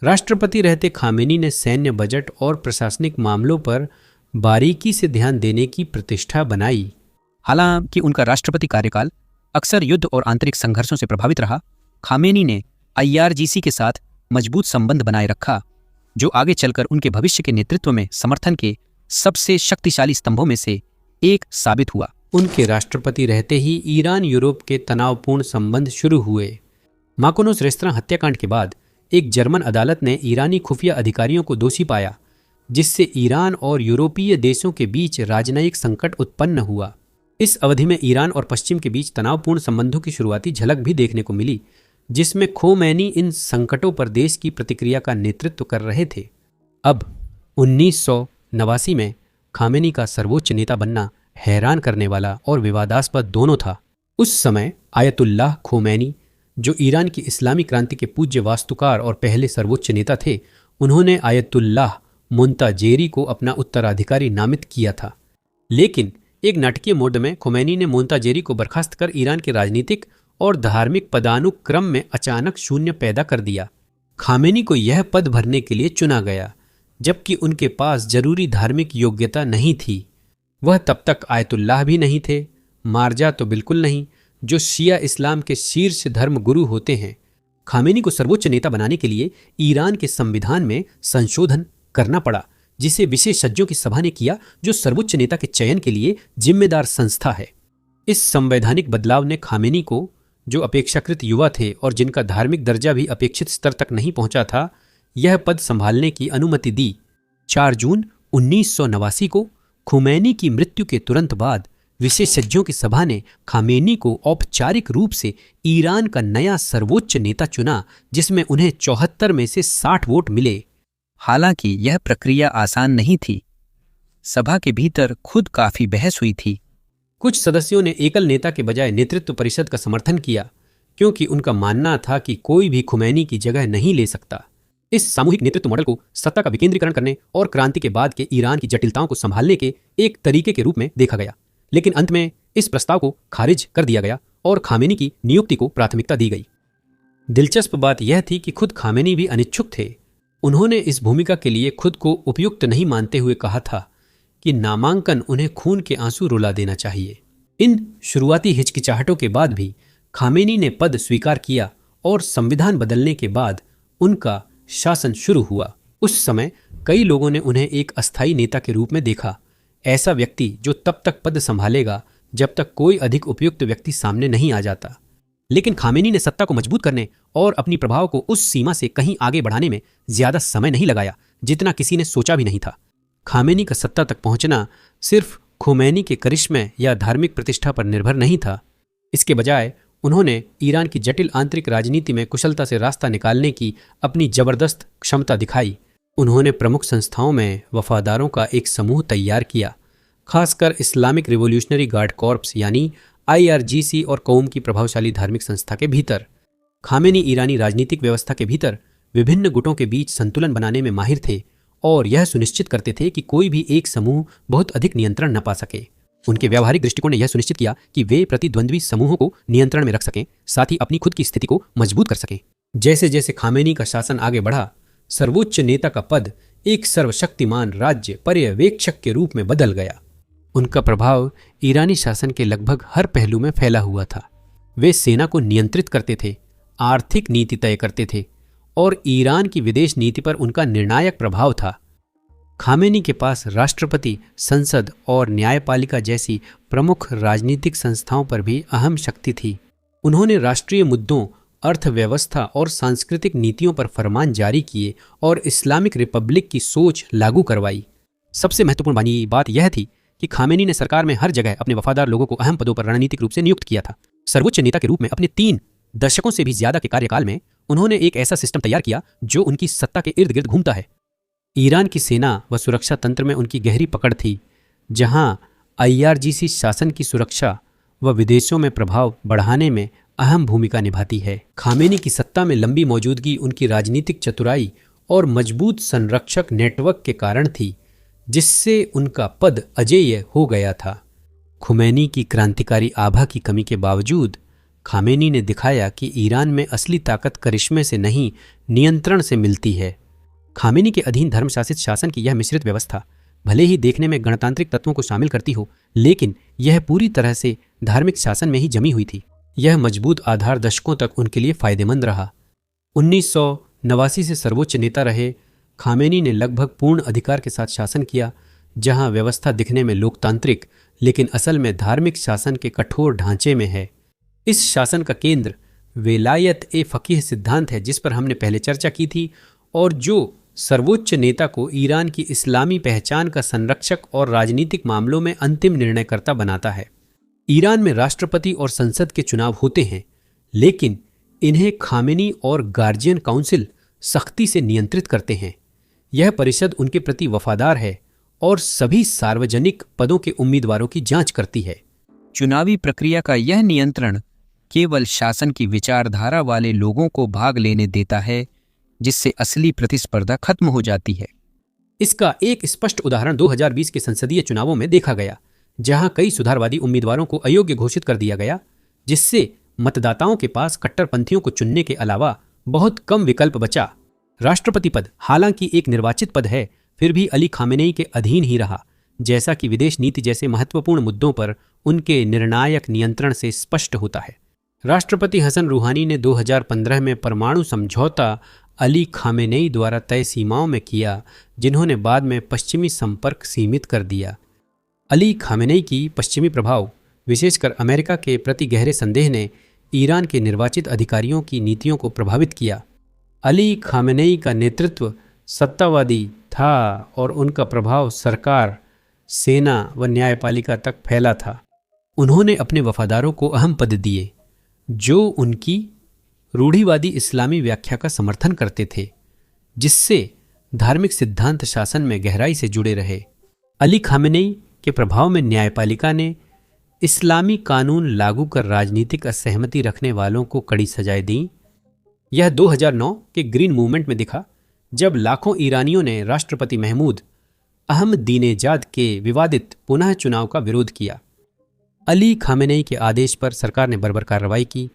राष्ट्रपति रहते खामेनी ने सैन्य बजट और प्रशासनिक मामलों पर बारीकी से ध्यान देने की प्रतिष्ठा बनाई। हालांकि उनका राष्ट्रपति कार्यकाल अक्सर युद्ध और आंतरिक संघर्षों से प्रभावित रहा, खामेनी ने IRGC के साथ मजबूत संबंध बनाए रखा, जो आगे चलकर उनके भविष्य के नेतृत्व में समर्थन के सबसे शक्तिशाली स्तंभों में से एक साबित हुआ। उनके राष्ट्रपति रहते ही ईरान यूरोप के तनावपूर्ण संबंध शुरू हुए। माकोनोस रेस्तरां हत्याकांड के बाद एक जर्मन अदालत ने ईरानी खुफिया अधिकारियों को दोषी पाया, जिससे ईरान और यूरोपीय देशों के बीच राजनयिक संकट उत्पन्न हुआ। इस अवधि में ईरान और पश्चिम के बीच तनावपूर्ण संबंधों की शुरुआती झलक भी देखने को मिली, जिसमें खोमैनी इन संकटों पर देश की प्रतिक्रिया का नेतृत्व कर रहे थे। अब 1989 में खामेनी का सर्वोच्च नेता बनना हैरान करने वाला और विवादास्पद दोनों था। उस समय आयतुल्लाह खोमैनी, जो ईरान की इस्लामी क्रांति के पूज्य वास्तुकार और पहले सर्वोच्च नेता थे, उन्होंने आयतुल्लाह मोंताजेरी को अपना उत्तराधिकारी नामित किया था। लेकिन एक नाटकीय मोड में खोमैनी ने मोंताजेरी को बर्खास्त कर ईरान के राजनीतिक और धार्मिक पदानुक्रम में अचानक शून्य पैदा कर दिया। खामेनी को यह पद भरने के लिए चुना गया, जबकि उनके पास जरूरी धार्मिक योग्यता नहीं थी। वह तब तक आयतुल्लाह भी नहीं थे, मार्जा तो बिल्कुल नहीं, जो शिया इस्लाम के शीर्ष धर्म गुरु होते हैं। खामेनी को सर्वोच्च नेता बनाने के लिए ईरान के संविधान में संशोधन करना पड़ा, जिसे विशेषज्ञों की सभा ने किया, जो सर्वोच्च नेता के चयन के लिए जिम्मेदार संस्था है। इस संवैधानिक बदलाव ने खामेनी को, जो अपेक्षाकृत युवा थे और जिनका धार्मिक दर्जा भी अपेक्षित स्तर तक नहीं पहुंचा था, यह पद संभालने की अनुमति दी। 4 जून 1989 को खुमैनी की मृत्यु के तुरंत बाद विशेषज्ञों की सभा ने खामेनी को औपचारिक रूप से ईरान का नया सर्वोच्च नेता चुना, जिसमें उन्हें 74 में से 60 वोट मिले। हालांकि यह प्रक्रिया आसान नहीं थी। सभा के भीतर खुद काफी बहस हुई थी। कुछ सदस्यों ने एकल नेता के बजाय नेतृत्व परिषद का समर्थन किया, क्योंकि उनका मानना था कि कोई भी खुमैनी की जगह नहीं ले सकता। इस सामूहिक नेतृत्व मॉडल को सत्ता का विकेंद्रीकरण करने और क्रांति के बाद के ईरान की जटिलताओं को संभालने के एक तरीके के रूप में देखा गया, लेकिन अंत में इस प्रस्ताव को खारिज कर दिया गया और खामेनी की नियुक्ति को प्राथमिकता दी गई। दिलचस्प बात यह थी कि खुद खामेनी भी अनिच्छुक थे। उन्होंने इस भूमिका के लिए खुद को उपयुक्त नहीं मानते हुए कहा था कि नामांकन उन्हें खून के आंसू रुला देना चाहिए। इन शुरुआती हिचकिचाहटों के बाद भी खामेनी ने पद स्वीकार किया और संविधान बदलने के बाद उनका शासन शुरू हुआ। उस समय कई लोगों ने उन्हें एक अस्थायी नेता के रूप में देखा, ऐसा व्यक्ति जो तब तक पद संभालेगा जब तक कोई अधिक उपयुक्त व्यक्ति सामने नहीं आ जाता। लेकिन खामेनी ने सत्ता को मजबूत करने और अपनी प्रभाव को उस सीमा से कहीं आगे बढ़ाने में ज्यादा समय नहीं लगाया जितना किसी ने सोचा भी नहीं था। खामेनी का सत्ता तक पहुंचना सिर्फ खुमैनी के करिश्मे या धार्मिक प्रतिष्ठा पर निर्भर नहीं था। इसके बजाय उन्होंने ईरान की जटिल आंतरिक राजनीति में कुशलता से रास्ता निकालने की अपनी जबरदस्त क्षमता दिखाई। उन्होंने प्रमुख संस्थाओं में वफादारों का एक समूह तैयार किया, खासकर इस्लामिक रिवोल्यूशनरी गार्ड कॉर्प्स यानी IRGC और कौम की प्रभावशाली धार्मिक संस्था के भीतर। खामेनी ईरानी राजनीतिक व्यवस्था के भीतर विभिन्न गुटों के बीच संतुलन बनाने में माहिर थे और यह सुनिश्चित करते थे कि कोई भी एक समूह बहुत अधिक नियंत्रण न पा सके। उनके व्यावहारिक दृष्टिकोण ने यह सुनिश्चित किया कि वे प्रतिद्वंद्वी समूहों को नियंत्रण में रख सकें, साथ ही अपनी खुद की स्थिति को मजबूत कर सकें। जैसे जैसे खामेनी का शासन आगे बढ़ा, सर्वोच्च नेता का पद एक सर्वशक्तिमान राज्य पर्यवेक्षक के रूप में बदल गया। उनका प्रभाव ईरानी शासन के लगभग हर पहलू में फैला हुआ था। वे सेना को नियंत्रित करते थे, आर्थिक नीति तय करते थे और ईरान की विदेश नीति पर उनका निर्णायक प्रभाव था। खामेनी के पास राष्ट्रपति, संसद और न्यायपालिका जैसी प्रमुख राजनीतिक संस्थाओं पर भी अहम शक्ति थी। उन्होंने राष्ट्रीय मुद्दों, अर्थव्यवस्था और सांस्कृतिक नीतियों पर फरमान जारी किए और इस्लामिक रिपब्लिक की सोच लागू करवाई। सबसे महत्वपूर्ण बात यह थी कि खामेनी ने सरकार में हर जगह अपने वफादार लोगों को अहम पदों पर रणनीतिक रूप से नियुक्त किया था। सर्वोच्च नेता के रूप में अपने 3 दशकों से भी ज्यादा के कार्यकाल में उन्होंने एक ऐसा सिस्टम तैयार किया जो उनकी सत्ता के इर्द गिर्द घूमता है। ईरान की सेना व सुरक्षा तंत्र में उनकी गहरी पकड़ थी, जहां IRGC शासन की सुरक्षा व विदेशों में प्रभाव बढ़ाने में अहम भूमिका निभाती है। खामेनी की सत्ता में लंबी मौजूदगी उनकी राजनीतिक चतुराई और मजबूत संरक्षक नेटवर्क के कारण थी, जिससे उनका पद अजेय हो गया था। खुमैनी की क्रांतिकारी आभा की कमी के बावजूद खामेनी ने दिखाया कि ईरान में असली ताकत करिश्मे से नहीं, नियंत्रण से मिलती है। खामेनी के अधीन धर्मशासित शासन की यह मिश्रित व्यवस्था भले ही देखने में गणतांत्रिक तत्वों को शामिल करती हो, लेकिन यह पूरी तरह से धार्मिक शासन में ही जमी हुई थी। यह मजबूत आधार दशकों तक उनके लिए फायदेमंद रहा। 1989 से सर्वोच्च नेता रहे खामेनी ने लगभग पूर्ण अधिकार के साथ शासन किया, जहां व्यवस्था दिखने में लोकतांत्रिक लेकिन असल में धार्मिक शासन के कठोर ढांचे में है। इस शासन का केंद्र वेलायत ए फकीह सिद्धांत है, जिस पर हमने पहले चर्चा की थी और जो सर्वोच्च नेता को ईरान की इस्लामी पहचान का संरक्षक और राजनीतिक मामलों में अंतिम निर्णयकर्ता बनाता है। ईरान में राष्ट्रपति और संसद के चुनाव होते हैं, लेकिन इन्हें खामेनी और गार्जियन काउंसिल सख्ती से नियंत्रित करते हैं। यह परिषद उनके प्रति वफादार है और सभी सार्वजनिक पदों के उम्मीदवारों की जांच करती है। चुनावी प्रक्रिया का यह नियंत्रण केवल शासन की विचारधारा वाले लोगों को भाग लेने देता है, जिससे असली प्रतिस्पर्धा खत्म हो जाती है। इसका एक स्पष्ट उदाहरण 2020 के संसदीय चुनावों में देखा गया, जहां कई सुधारवादी उम्मीदवारों को अयोग्य घोषित कर दिया गया, जिससे मतदाताओं के पास कट्टरपंथियों को चुनने के अलावा बहुत कम विकल्प बचा। राष्ट्रपति पद हालांकि एक निर्वाचित पद है, फिर भी अली खामेनेई के अधीन ही रहा, जैसा कि विदेश नीति जैसे महत्वपूर्ण मुद्दों पर उनके निर्णायक नियंत्रण से स्पष्ट होता है। राष्ट्रपति हसन रूहानी ने 2015 में परमाणु समझौता अली खामेनेई द्वारा तय सीमाओं में किया, जिन्होंने बाद में पश्चिमी संपर्क सीमित कर दिया। अली खामेनेई की पश्चिमी प्रभाव, विशेषकर अमेरिका के प्रति गहरे संदेह ने ईरान के निर्वाचित अधिकारियों की नीतियों को प्रभावित किया। अली खामेनेई का नेतृत्व सत्तावादी था और उनका प्रभाव सरकार, सेना व न्यायपालिका तक फैला था। उन्होंने अपने वफादारों को अहम पद दिए जो उनकी रूढ़िवादी इस्लामी व्याख्या का समर्थन करते थे, जिससे धार्मिक सिद्धांत शासन में गहराई से जुड़े रहे। अली खामेनेई के प्रभाव में न्यायपालिका ने इस्लामी कानून लागू कर राजनीतिक असहमति रखने वालों को कड़ी सजाएं दी। यह 2009 के ग्रीन मूवमेंट में दिखा, जब लाखों ईरानियों ने राष्ट्रपति महमूद अहमदीनेजाद के विवादित पुनः चुनाव का विरोध किया। अली खामेनेई के आदेश पर सरकार ने बर्बर कार्रवाई की,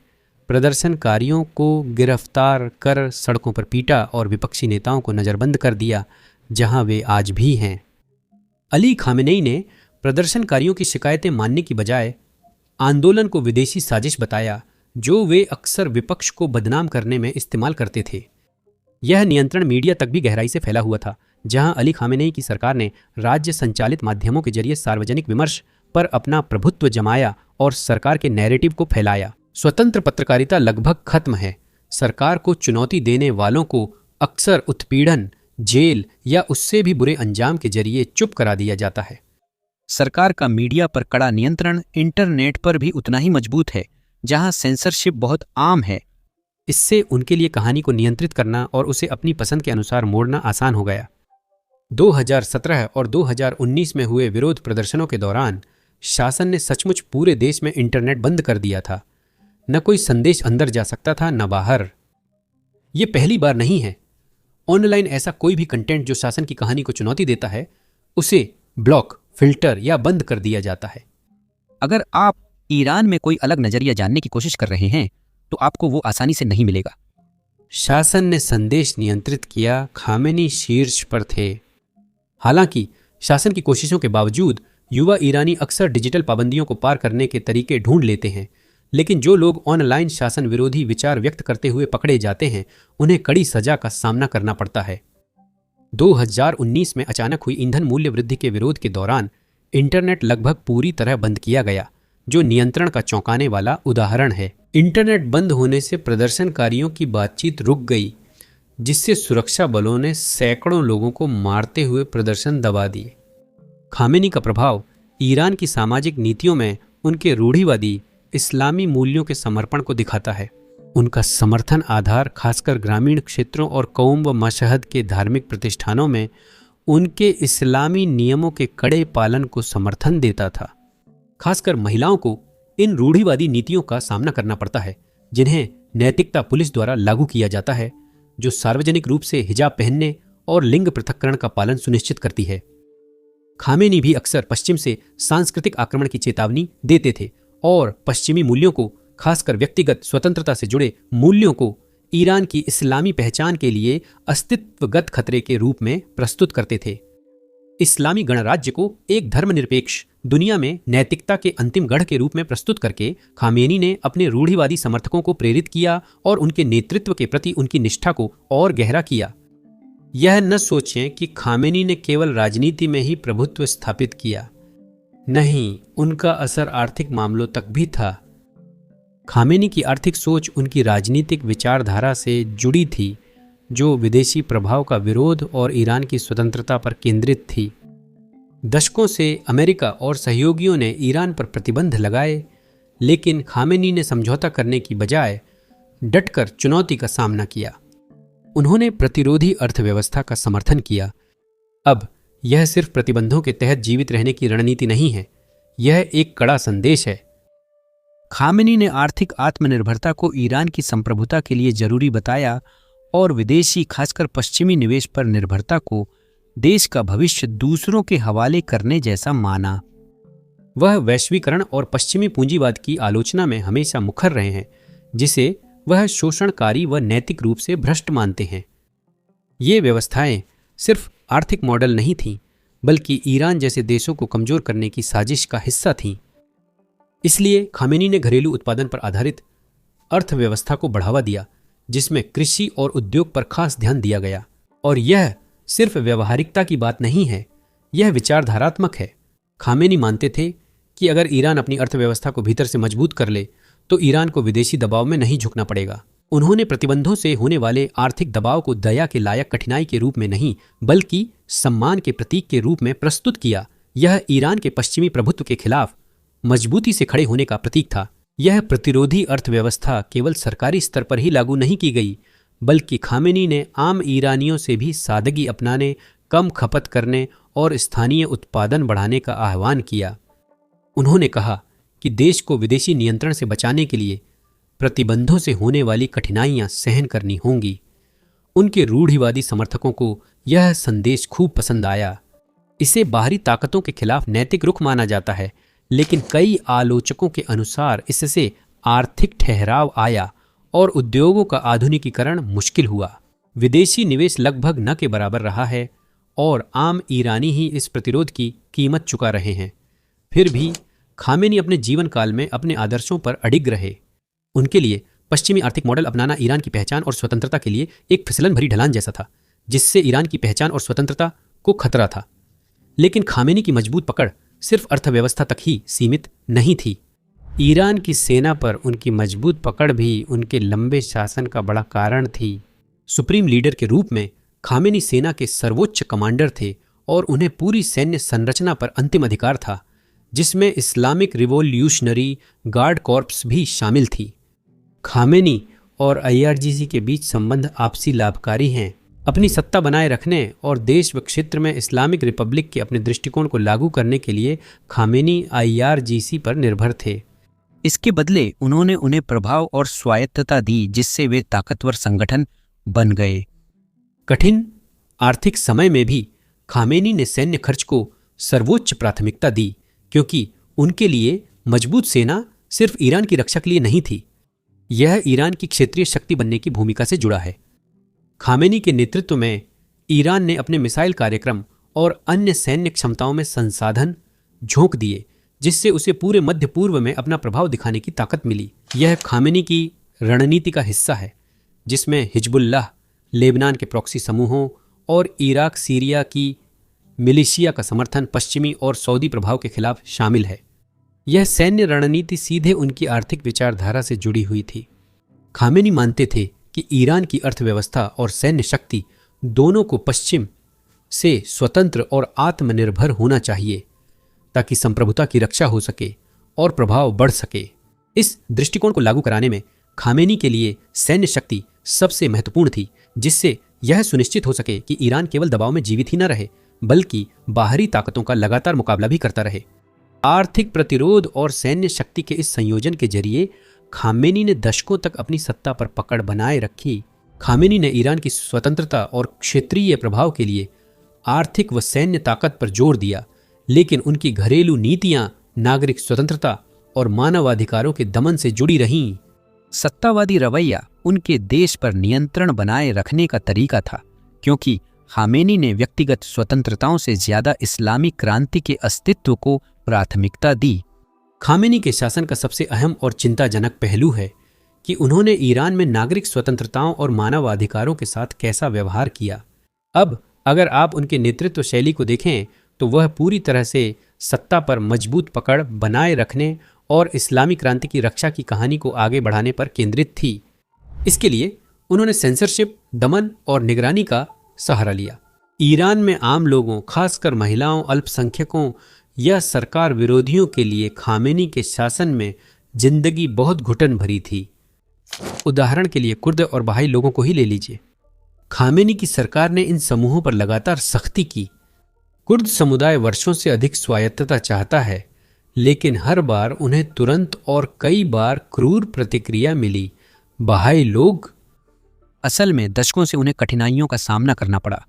प्रदर्शनकारियों को गिरफ्तार कर सड़कों पर पीटा और विपक्षी नेताओं को नज़रबंद कर दिया, जहां वे आज भी हैं। अली खामेनेई ने प्रदर्शनकारियों की शिकायतें मानने की बजाय आंदोलन को विदेशी साजिश बताया, जो वे अक्सर विपक्ष को बदनाम करने में इस्तेमाल करते थे। यह नियंत्रण मीडिया तक भी गहराई से फैला हुआ था, जहां अली खामेनेई की सरकार ने राज्य संचालित माध्यमों के जरिए सार्वजनिक विमर्श पर अपना प्रभुत्व जमाया और सरकार के नैरेटिव को फैलाया। स्वतंत्र पत्रकारिता लगभग खत्म है। सरकार को चुनौती देने वालों को अक्सर उत्पीड़न, जेल या उससे भी बुरे अंजाम के जरिए चुप करा दिया जाता है। सरकार का मीडिया पर कड़ा नियंत्रण इंटरनेट पर भी उतना ही मजबूत है, जहां सेंसरशिप बहुत आम है। इससे उनके लिए कहानी को नियंत्रित करना और उसे अपनी पसंद के अनुसार मोड़ना आसान हो गया। 2017 और 2019 में हुए विरोध प्रदर्शनों के दौरान शासन ने सचमुच पूरे देश में इंटरनेट बंद कर दिया था। न कोई संदेश अंदर जा सकता था, न बाहर। ये पहली बार नहीं है। ऑनलाइन ऐसा कोई भी कंटेंट जो शासन की कहानी को चुनौती देता है, उसे ब्लॉक, फिल्टर या बंद कर दिया जाता है। अगर आप ईरान में कोई अलग नजरिया जानने की कोशिश कर रहे हैं तो आपको वो आसानी से नहीं मिलेगा। शासन ने संदेश नियंत्रित किया, खामेनी शीर्ष पर थे। हालांकि शासन की कोशिशों के बावजूद युवा ईरानी अक्सर डिजिटल पाबंदियों को पार करने के तरीके ढूंढ लेते हैं, लेकिन जो लोग ऑनलाइन शासन विरोधी विचार व्यक्त करते हुए पकड़े जाते हैं, उन्हें कड़ी सजा का सामना करना पड़ता है। 2019 में अचानक हुई ईंधन मूल्य वृद्धि के विरोध के दौरान इंटरनेट लगभग पूरी तरह बंद किया गया, जो नियंत्रण का चौंकाने वाला उदाहरण है। इंटरनेट बंद होने से प्रदर्शनकारियों की बातचीत रुक गई, जिससे सुरक्षा बलों ने सैकड़ों लोगों को मारते हुए प्रदर्शन दबा दिए। खामेनी का प्रभाव ईरान की सामाजिक नीतियों में उनके रूढ़िवादी इस्लामी मूल्यों के समर्पण को दिखाता है। उनका समर्थन आधार खासकर ग्रामीण क्षेत्रों और कौम व मशहद के धार्मिक प्रतिष्ठानों में उनके इस्लामी नियमों के कड़े पालन को समर्थन देता था। खासकर महिलाओं को इन रूढ़िवादी नीतियों का सामना करना पड़ता है, जिन्हें नैतिकता पुलिस द्वारा लागू किया जाता है, जो सार्वजनिक रूप से हिजाब पहनने और लिंग पृथक्करण का पालन सुनिश्चित करती है। खामेनी भी अक्सर पश्चिम से सांस्कृतिक आक्रमण की चेतावनी देते थे और पश्चिमी मूल्यों को, खासकर व्यक्तिगत स्वतंत्रता से जुड़े मूल्यों को, ईरान की इस्लामी पहचान के लिए अस्तित्वगत खतरे के रूप में प्रस्तुत करते थे। इस्लामी गणराज्य को एक धर्मनिरपेक्ष दुनिया में नैतिकता के अंतिम गढ़ के रूप में प्रस्तुत करके खामेनी ने अपने रूढ़िवादी समर्थकों को प्रेरित किया और उनके नेतृत्व के प्रति उनकी निष्ठा को और गहरा किया। यह न सोचें कि खामेनी ने केवल राजनीति में ही प्रभुत्व स्थापित किया। नहीं, उनका असर आर्थिक मामलों तक भी था। खामेनी की आर्थिक सोच उनकी राजनीतिक विचारधारा से जुड़ी थी, जो विदेशी प्रभाव का विरोध और ईरान की स्वतंत्रता पर केंद्रित थी। दशकों से अमेरिका और सहयोगियों ने ईरान पर प्रतिबंध लगाए, लेकिन खामेनी ने समझौता करने की बजाय डटकर चुनौती का सामना किया। उन्होंने प्रतिरोधी अर्थव्यवस्था का समर्थन किया। अब यह सिर्फ प्रतिबंधों के तहत जीवित रहने की रणनीति नहीं है, यह एक कड़ा संदेश है। खामेनी ने आर्थिक आत्मनिर्भरता को ईरान की संप्रभुता के लिए जरूरी बताया और विदेशी, खासकर पश्चिमी निवेश पर निर्भरता को देश का भविष्य दूसरों के हवाले करने जैसा माना। वह वैश्वीकरण और पश्चिमी पूंजीवाद की आलोचना में हमेशा मुखर रहे हैं, जिसे वह शोषणकारी व नैतिक रूप से भ्रष्ट मानते हैं। ये व्यवस्थाएं सिर्फ आर्थिक मॉडल नहीं थीं, बल्कि ईरान जैसे देशों को कमजोर करने की साजिश का हिस्सा थीं। इसलिए खामेनी ने घरेलू उत्पादन पर आधारित अर्थव्यवस्था को बढ़ावा दिया, जिसमें कृषि और उद्योग पर खास ध्यान दिया गया। और यह सिर्फ व्यवहारिकता की बात नहीं है, यह विचारधारात्मक है। खामेनी मानते थे कि अगर ईरान अपनी अर्थव्यवस्था को भीतर से मजबूत कर ले तो ईरान को विदेशी दबाव में नहीं झुकना पड़ेगा। उन्होंने प्रतिबंधों से होने वाले आर्थिक दबाव को दया के लायक कठिनाई के रूप में नहीं बल्कि सम्मान के प्रतीक के रूप में प्रस्तुत किया। यह ईरान के पश्चिमी प्रभुत्व के खिलाफ मजबूती से खड़े होने का प्रतीक था। यह प्रतिरोधी अर्थव्यवस्था केवल सरकारी स्तर पर ही लागू नहीं की गई, बल्कि खामेनी ने आम ईरानियों से भी सादगी अपनाने, कम खपत करने और स्थानीय उत्पादन बढ़ाने का आह्वान किया। उन्होंने कहा कि देश को विदेशी नियंत्रण से बचाने के लिए प्रतिबंधों से होने वाली कठिनाइयां सहन करनी होंगी। उनके रूढ़िवादी समर्थकों को यह संदेश खूब पसंद आया। इसे बाहरी ताकतों के खिलाफ नैतिक रुख माना जाता है, लेकिन कई आलोचकों के अनुसार इससे आर्थिक ठहराव आया और उद्योगों का आधुनिकीकरण मुश्किल हुआ। विदेशी निवेश लगभग न के बराबर रहा है और आम ईरानी ही इस प्रतिरोध की कीमत चुका रहे हैं। फिर भी खामेनी अपने जीवन काल में अपने आदर्शों पर अडिग रहे। उनके लिए पश्चिमी आर्थिक मॉडल अपनाना ईरान की पहचान और स्वतंत्रता के लिए एक फिसलन भरी ढलान जैसा था, जिससे ईरान की पहचान और स्वतंत्रता को खतरा था। लेकिन खामेनी की मजबूत पकड़ सिर्फ अर्थव्यवस्था तक ही सीमित नहीं थी। ईरान की सेना पर उनकी मजबूत पकड़ भी उनके लंबे शासन का बड़ा कारण थी। सुप्रीम लीडर के रूप में खामेनी सेना के सर्वोच्च कमांडर थे और उन्हें पूरी सैन्य संरचना पर अंतिम अधिकार था, जिसमें इस्लामिक रिवॉल्यूशनरी गार्ड कॉर्प्स भी शामिल थी। खामेनी और आईआरजीसी के बीच संबंध आपसी लाभकारी हैं। अपनी सत्ता बनाए रखने और देश व क्षेत्र में इस्लामिक रिपब्लिक के अपने दृष्टिकोण को लागू करने के लिए खामेनी आईआरजीसी पर निर्भर थे। इसके बदले उन्होंने उन्हें प्रभाव और स्वायत्तता दी, जिससे वे ताकतवर संगठन बन गए। कठिन आर्थिक समय में भी खामेनी ने सैन्य खर्च को सर्वोच्च प्राथमिकता दी, क्योंकि उनके लिए मजबूत सेना सिर्फ ईरान की रक्षा के लिए नहीं थी, यह ईरान की क्षेत्रीय शक्ति बनने की भूमिका से जुड़ा है। खामेनी के नेतृत्व में ईरान ने अपने मिसाइल कार्यक्रम और अन्य सैन्य क्षमताओं में संसाधन झोंक दिए, जिससे उसे पूरे मध्य पूर्व में अपना प्रभाव दिखाने की ताकत मिली। यह खामेनी की रणनीति का हिस्सा है, जिसमें हिजबुल्लाह, लेबनान के प्रॉक्सी समूहों और इराक सीरिया की मिलिशिया का समर्थन पश्चिमी और सऊदी प्रभाव के खिलाफ शामिल है। यह सैन्य रणनीति सीधे उनकी आर्थिक विचारधारा से जुड़ी हुई थी। खामेनी मानते थे कि ईरान की अर्थव्यवस्था और सैन्य शक्ति दोनों को पश्चिम से स्वतंत्र और आत्मनिर्भर होना चाहिए, ताकि संप्रभुता की रक्षा हो सके और प्रभाव बढ़ सके। इस दृष्टिकोण को लागू कराने में खामेनी के लिए सैन्य शक्ति सबसे महत्वपूर्ण थी, जिससे यह सुनिश्चित हो सके कि ईरान केवल दबाव में जीवित ही न रहे, बल्कि बाहरी ताकतों का लगातार मुकाबला भी करता रहे। आर्थिक प्रतिरोध और सैन्य शक्ति के इस संयोजन के जरिए खामेनी ने दशकों तक अपनी सत्ता पर पकड़ बनाए रखी। खामेनी ने ईरान की स्वतंत्रता और क्षेत्रीय प्रभाव के लिए आर्थिक व सैन्य ताकत पर जोर दिया, लेकिन उनकी घरेलू नीतियां नागरिक स्वतंत्रता और मानवाधिकारों के दमन से जुड़ी रहीं। सत्तावादी रवैया उनके देश पर नियंत्रण बनाए रखने का तरीका था, क्योंकि खामेनी ने व्यक्तिगत स्वतंत्रताओं से ज्यादा इस्लामी क्रांति के अस्तित्व को प्राथमिकता दी। खामेनी के शासन का सबसे अहम और चिंताजनक पहलू है कि उन्होंने ईरान में नागरिक स्वतंत्रताओं और मानवाधिकारों के साथ कैसा व्यवहार किया। अब अगर आप उनके नेतृत्व शैली को देखें तो वह पूरी तरह से सत्ता पर मजबूत पकड़ बनाए रखने और इस्लामी क्रांति की रक्षा की कहानी को आगे बढ़ाने पर केंद्रित थी। इसके लिए उन्होंने सेंसरशिप, दमन और निगरानी का सहारा लिया। ईरान में आम लोगों, खासकर महिलाओं, अल्पसंख्यकों या सरकार विरोधियों के लिए खामेनी के शासन में जिंदगी बहुत घुटन भरी थी। उदाहरण के लिए कुर्द और बहाई लोगों को ही ले लीजिए। खामेनी की सरकार ने इन समूहों पर लगातार सख्ती की। कुर्द समुदाय वर्षों से अधिक स्वायत्तता चाहता है, लेकिन हर बार उन्हें तुरंत और कई बार क्रूर प्रतिक्रिया मिली। बहाई लोग असल में दशकों से उन्हें कठिनाइयों का सामना करना पड़ा।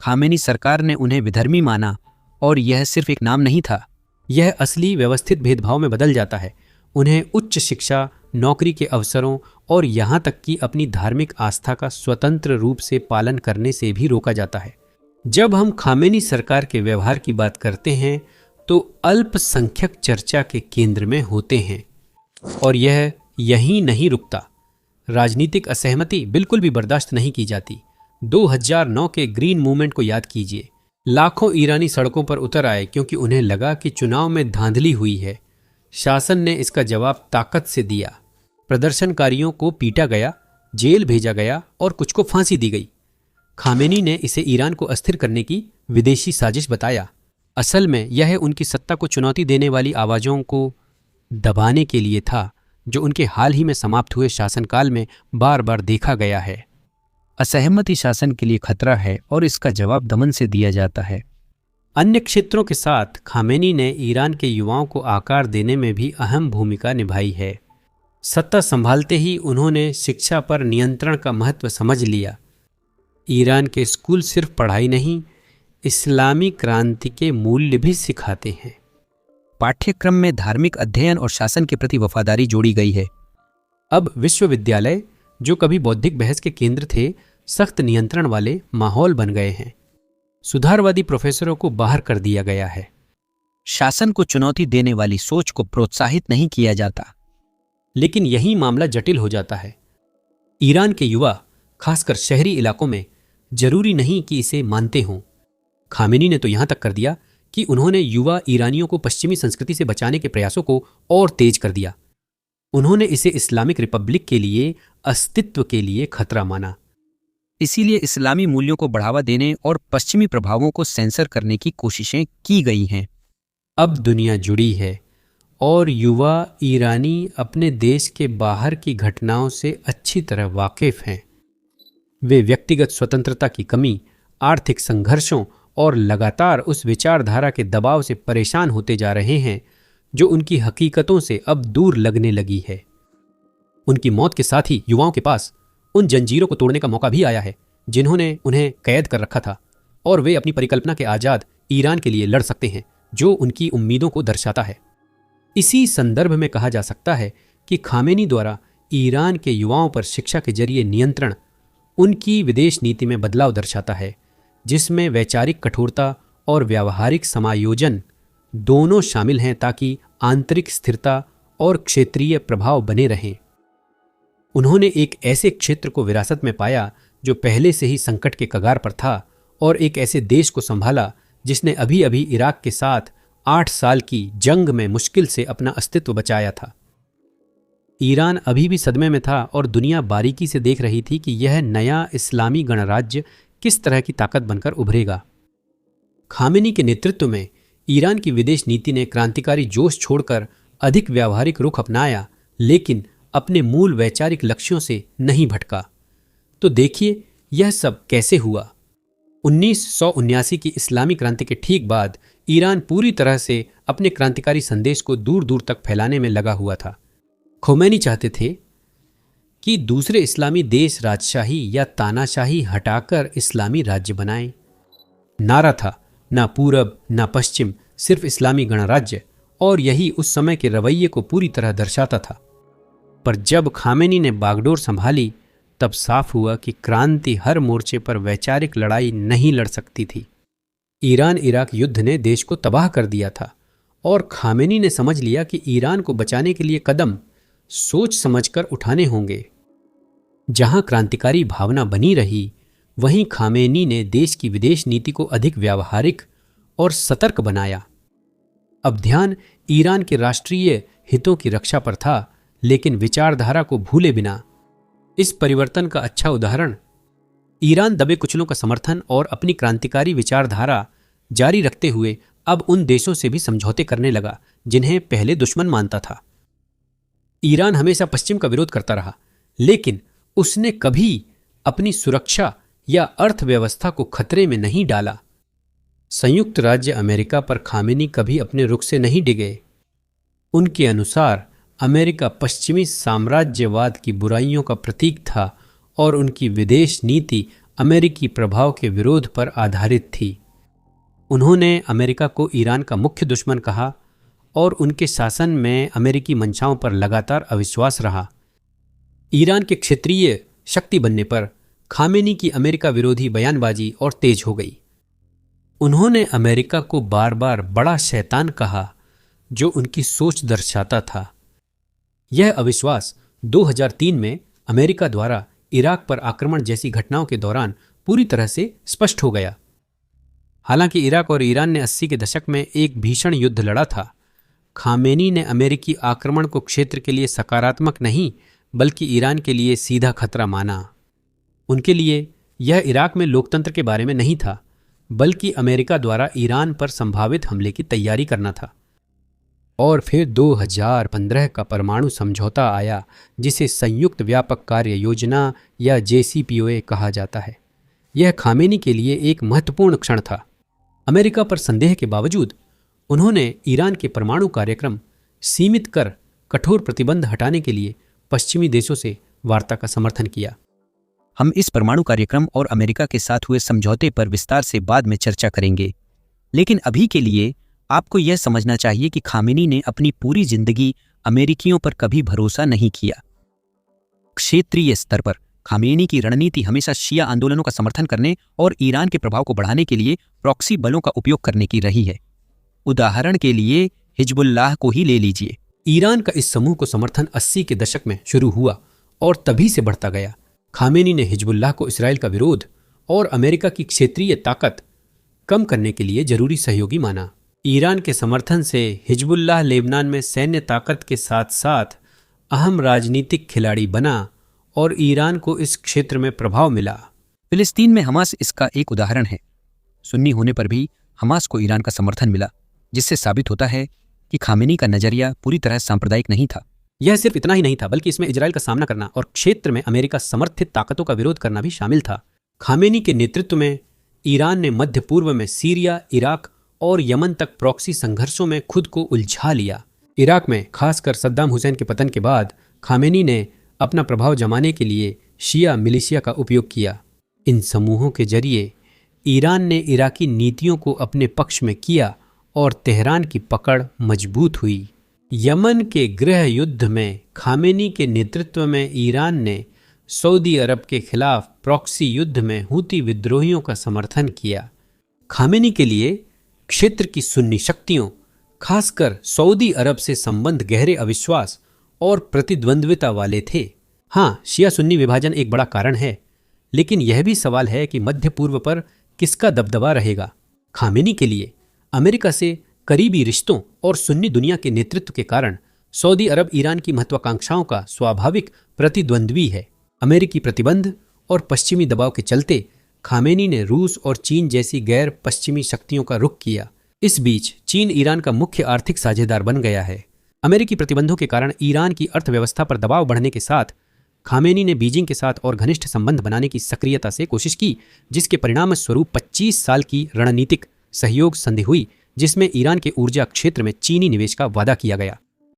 खामेनी सरकार ने उन्हें विधर्मी माना, और यह सिर्फ एक नाम नहीं था, यह असली व्यवस्थित भेदभाव में बदल जाता है। उन्हें उच्च शिक्षा, नौकरी के अवसरों और यहाँ तक कि अपनी धार्मिक आस्था का स्वतंत्र रूप से पालन करने से भी रोका जाता है। जब हम खामेनी सरकार के व्यवहार की बात करते हैं तो अल्पसंख्यक चर्चा के केंद्र में होते हैं, और यह यहीं नहीं रुकता। राजनीतिक असहमति बिल्कुल भी बर्दाश्त नहीं की जाती। 2009 के ग्रीन मूवमेंट को याद कीजिए। लाखों ईरानी सड़कों पर उतर आए क्योंकि उन्हें लगा कि चुनाव में धांधली हुई है। शासन ने इसका जवाब ताकत से दिया। प्रदर्शनकारियों को पीटा गया, जेल भेजा गया और कुछ को फांसी दी गई। खामेनी ने इसे ईरान को अस्थिर करने की विदेशी साजिश बताया। असल में यह उनकी सत्ता को चुनौती देने वाली आवाज़ों को दबाने के लिए था, जो उनके हाल ही में समाप्त हुए शासनकाल में बार बार देखा गया है। असहमति शासन के लिए खतरा है और इसका जवाब दमन से दिया जाता है। अन्य क्षेत्रों के साथ खामेनी ने ईरान के युवाओं को आकार देने में भी अहम भूमिका निभाई है। सत्ता संभालते ही उन्होंने शिक्षा पर नियंत्रण का महत्व समझ लिया। ईरान के स्कूल सिर्फ पढ़ाई नहीं, इस्लामी क्रांति के मूल्य भी सिखाते हैं। पाठ्यक्रम में धार्मिक अध्ययन और शासन के प्रति वफादारी जोड़ी गई है। अब विश्वविद्यालय, जो कभी बौद्धिक बहस के केंद्र थे, सख्त नियंत्रण वाले माहौल बन गए हैं। सुधारवादी प्रोफेसरों को बाहर कर दिया गया है। शासन को चुनौती देने वाली सोच को प्रोत्साहित नहीं किया जाता। लेकिन यही मामला जटिल हो जाता है। ईरान के युवा, खासकर शहरी इलाकों में, जरूरी नहीं कि इसे मानते हों। खामेनी ने तो यहां तक कर दिया कि उन्होंने युवा ईरानियों को पश्चिमी संस्कृति से बचाने के प्रयासों को और तेज कर दिया। उन्होंने इसे इस्लामिक रिपब्लिक के लिए, अस्तित्व के लिए खतरा माना। इसीलिए इस्लामी मूल्यों को बढ़ावा देने और पश्चिमी प्रभावों को सेंसर करने की कोशिशें की गई हैं। अब दुनिया जुड़ी है और युवा ईरानी अपने देश के बाहर की घटनाओं से अच्छी तरह वाकिफ हैं। वे व्यक्तिगत स्वतंत्रता की कमी, आर्थिक संघर्षों और लगातार उस विचारधारा के दबाव से परेशान होते जा रहे हैं जो उनकी हकीकतों से अब दूर लगने लगी है। उनकी मौत के साथ ही युवाओं के पास उन जंजीरों को तोड़ने का मौका भी आया है जिन्होंने उन्हें कैद कर रखा था, और वे अपनी परिकल्पना के आज़ाद ईरान के लिए लड़ सकते हैं जो उनकी उम्मीदों को दर्शाता है। इसी संदर्भ में कहा जा सकता है कि खामेनी द्वारा ईरान के युवाओं पर शिक्षा के जरिए नियंत्रण उनकी विदेश नीति में बदलाव दर्शाता है, जिसमें वैचारिक कठोरता और व्यावहारिक समायोजन दोनों शामिल हैं ताकि आंतरिक स्थिरता और क्षेत्रीय प्रभाव बने रहें। उन्होंने एक ऐसे क्षेत्र को विरासत में पाया जो पहले से ही संकट के कगार पर था, और एक ऐसे देश को संभाला जिसने अभी अभी इराक के साथ 8 साल की जंग में मुश्किल से अपना अस्तित्व बचाया था। ईरान अभी भी सदमे में था और दुनिया बारीकी से देख रही थी कि यह नया इस्लामी गणराज्य किस तरह की ताकत बनकर उभरेगा। खामेनी के नेतृत्व में ईरान की विदेश नीति ने क्रांतिकारी जोश छोड़कर अधिक व्यावहारिक रुख अपनाया, लेकिन अपने मूल वैचारिक लक्ष्यों से नहीं भटका। तो देखिए यह सब कैसे हुआ। 1979 की इस्लामी क्रांति के ठीक बाद ईरान पूरी तरह से अपने क्रांतिकारी संदेश को दूर दूर तक फैलाने में लगा हुआ था। खोमैनी चाहते थे कि दूसरे इस्लामी देश राजशाही या तानाशाही हटाकर इस्लामी राज्य बनाएं। नारा था ना पूरब ना पश्चिम, सिर्फ इस्लामी गणराज्य, और यही उस समय के रवैये को पूरी तरह दर्शाता था। पर जब खामेनी ने बागडोर संभाली तब साफ हुआ कि क्रांति हर मोर्चे पर वैचारिक लड़ाई नहीं लड़ सकती थी। ईरान इराक युद्ध ने देश को तबाह कर दिया था और खामेनी ने समझ लिया कि ईरान को बचाने के लिए कदम सोच समझकर उठाने होंगे। जहां क्रांतिकारी भावना बनी रही, वहीं खामेनी ने देश की विदेश नीति को अधिक व्यावहारिक और सतर्क बनाया। अब ध्यान ईरान के राष्ट्रीय हितों की रक्षा पर था, लेकिन विचारधारा को भूले बिना। इस परिवर्तन का अच्छा उदाहरण ईरान दबे कुचलों का समर्थन और अपनी क्रांतिकारी विचारधारा जारी रखते हुए अब उन देशों से भी समझौते करने लगा जिन्हें पहले दुश्मन मानता था। ईरान हमेशा पश्चिम का विरोध करता रहा, लेकिन उसने कभी अपनी सुरक्षा या अर्थव्यवस्था को खतरे में नहीं डाला। संयुक्त राज्य अमेरिका पर खामेनी कभी अपने रुख से नहीं डिगे। उनके अनुसार अमेरिका पश्चिमी साम्राज्यवाद की बुराइयों का प्रतीक था और उनकी विदेश नीति अमेरिकी प्रभाव के विरोध पर आधारित थी। उन्होंने अमेरिका को ईरान का मुख्य दुश्मन कहा और उनके शासन में अमेरिकी मंशाओं पर लगातार अविश्वास रहा। ईरान के क्षेत्रीय शक्ति बनने पर खामेनी की अमेरिका विरोधी बयानबाजी और तेज हो गई। उन्होंने अमेरिका को बार बार बड़ा शैतान कहा, जो उनकी सोच दर्शाता था। यह अविश्वास 2003 में अमेरिका द्वारा इराक पर आक्रमण जैसी घटनाओं के दौरान पूरी तरह से स्पष्ट हो गया। हालांकि इराक और ईरान ने 80 के दशक में एक भीषण युद्ध लड़ा था, खामेनी ने अमेरिकी आक्रमण को क्षेत्र के लिए सकारात्मक नहीं बल्कि ईरान के लिए सीधा खतरा माना। उनके लिए यह इराक में लोकतंत्र के बारे में नहीं था, बल्कि अमेरिका द्वारा ईरान पर संभावित हमले की तैयारी करना था। और फिर 2015 का परमाणु समझौता आया, जिसे संयुक्त व्यापक कार्य योजना या JCPOA कहा जाता है। यह खामेनी के लिए एक महत्वपूर्ण क्षण था। अमेरिका पर संदेह के बावजूद उन्होंने ईरान के परमाणु कार्यक्रम सीमित कर कठोर प्रतिबंध हटाने के लिए पश्चिमी देशों से वार्ता का समर्थन किया। हम इस परमाणु कार्यक्रम और अमेरिका के साथ हुए समझौते पर विस्तार से बाद में चर्चा करेंगे, लेकिन अभी के लिए आपको यह समझना चाहिए कि खामेनी ने अपनी पूरी जिंदगी अमेरिकियों पर कभी भरोसा नहीं किया। क्षेत्रीय स्तर पर खामेनी की रणनीति हमेशा शिया आंदोलनों का समर्थन करने और ईरान के प्रभाव को बढ़ाने के लिए प्रॉक्सी बलों का उपयोग करने की रही है। उदाहरण के लिए हिजबुल्लाह को ही ले लीजिए। ईरान का इस समूह को समर्थन 80 के दशक में शुरू हुआ और तभी से बढ़ता गया। खामेनी ने हिजबुल्लाह को इसराइल का विरोध और अमेरिका की क्षेत्रीय ताकत कम करने के लिए जरूरी सहयोगी माना। ईरान के समर्थन से हिजबुल्लाह लेबनान में सैन्य ताकत के साथ साथ अहम राजनीतिक खिलाड़ी बना और ईरान को इस क्षेत्र में प्रभाव मिला। फिलिस्तीन में हमास इसका एक उदाहरण है। सुन्नी होने पर भी हमास को ईरान का समर्थन मिला, जिससे साबित होता है कि खामेनी का नजरिया पूरी तरह सांप्रदायिक नहीं था। यह सिर्फ इतना ही नहीं था, बल्कि इसमें इजराइल का सामना करना और क्षेत्र में अमेरिका समर्थित ताकतों का विरोध करना भी शामिल था। खामेनी के नेतृत्व में ईरान ने मध्य पूर्व में सीरिया, इराक और यमन तक प्रॉक्सी संघर्षों में खुद को उलझा लिया। इराक में खासकर सद्दाम हुसैन के पतन के बाद खामेनी ने अपना प्रभाव जमाने के लिए शिया मिलिशिया का उपयोग किया। इन समूहों के जरिए ईरान ने इराकी नीतियों को अपने पक्ष में किया और तेहरान की पकड़ मजबूत हुई। यमन के गृह युद्ध में खामेनी के नेतृत्व में ईरान ने सऊदी अरब के खिलाफ प्रॉक्सी युद्ध में हूती विद्रोहियों का समर्थन किया। खामेनी के लिए क्षेत्र की सुन्नी शक्तियों, खासकर सऊदी अरब से संबंध गहरे अविश्वास और प्रतिद्वंद्विता वाले थे। हाँ, शिया सुन्नी विभाजन एक बड़ा कारण है, लेकिन यह भी सवाल है कि मध्य पूर्व पर किसका दबदबा रहेगा। खामेनी के लिए अमेरिका से करीबी रिश्तों और सुन्नी दुनिया के नेतृत्व के कारण सऊदी अरब ईरान की महत्वाकांक्षाओं का स्वाभाविक प्रतिद्वंद्वी है। अमेरिकी प्रतिबंध और पश्चिमी दबाव के चलते खामेनी ने रूस और चीन जैसी गैर पश्चिमी शक्तियों का रुख किया। इस बीच चीन ईरान का मुख्य आर्थिक साझेदार बन गया है। अमेरिकी प्रतिबंधों के कारण ईरान की अर्थव्यवस्था पर दबाव बढ़ने के साथ खामेनी ने बीजिंग के साथ और घनिष्ठ संबंध बनाने की सक्रियता से कोशिश की, जिसके परिणाम स्वरूप 25 साल की रणनीतिक सहयोग संधि हुई, जिसमें ईरान के ऊर्जा क्षेत्र में चीनी निवेश का वादा किया गया।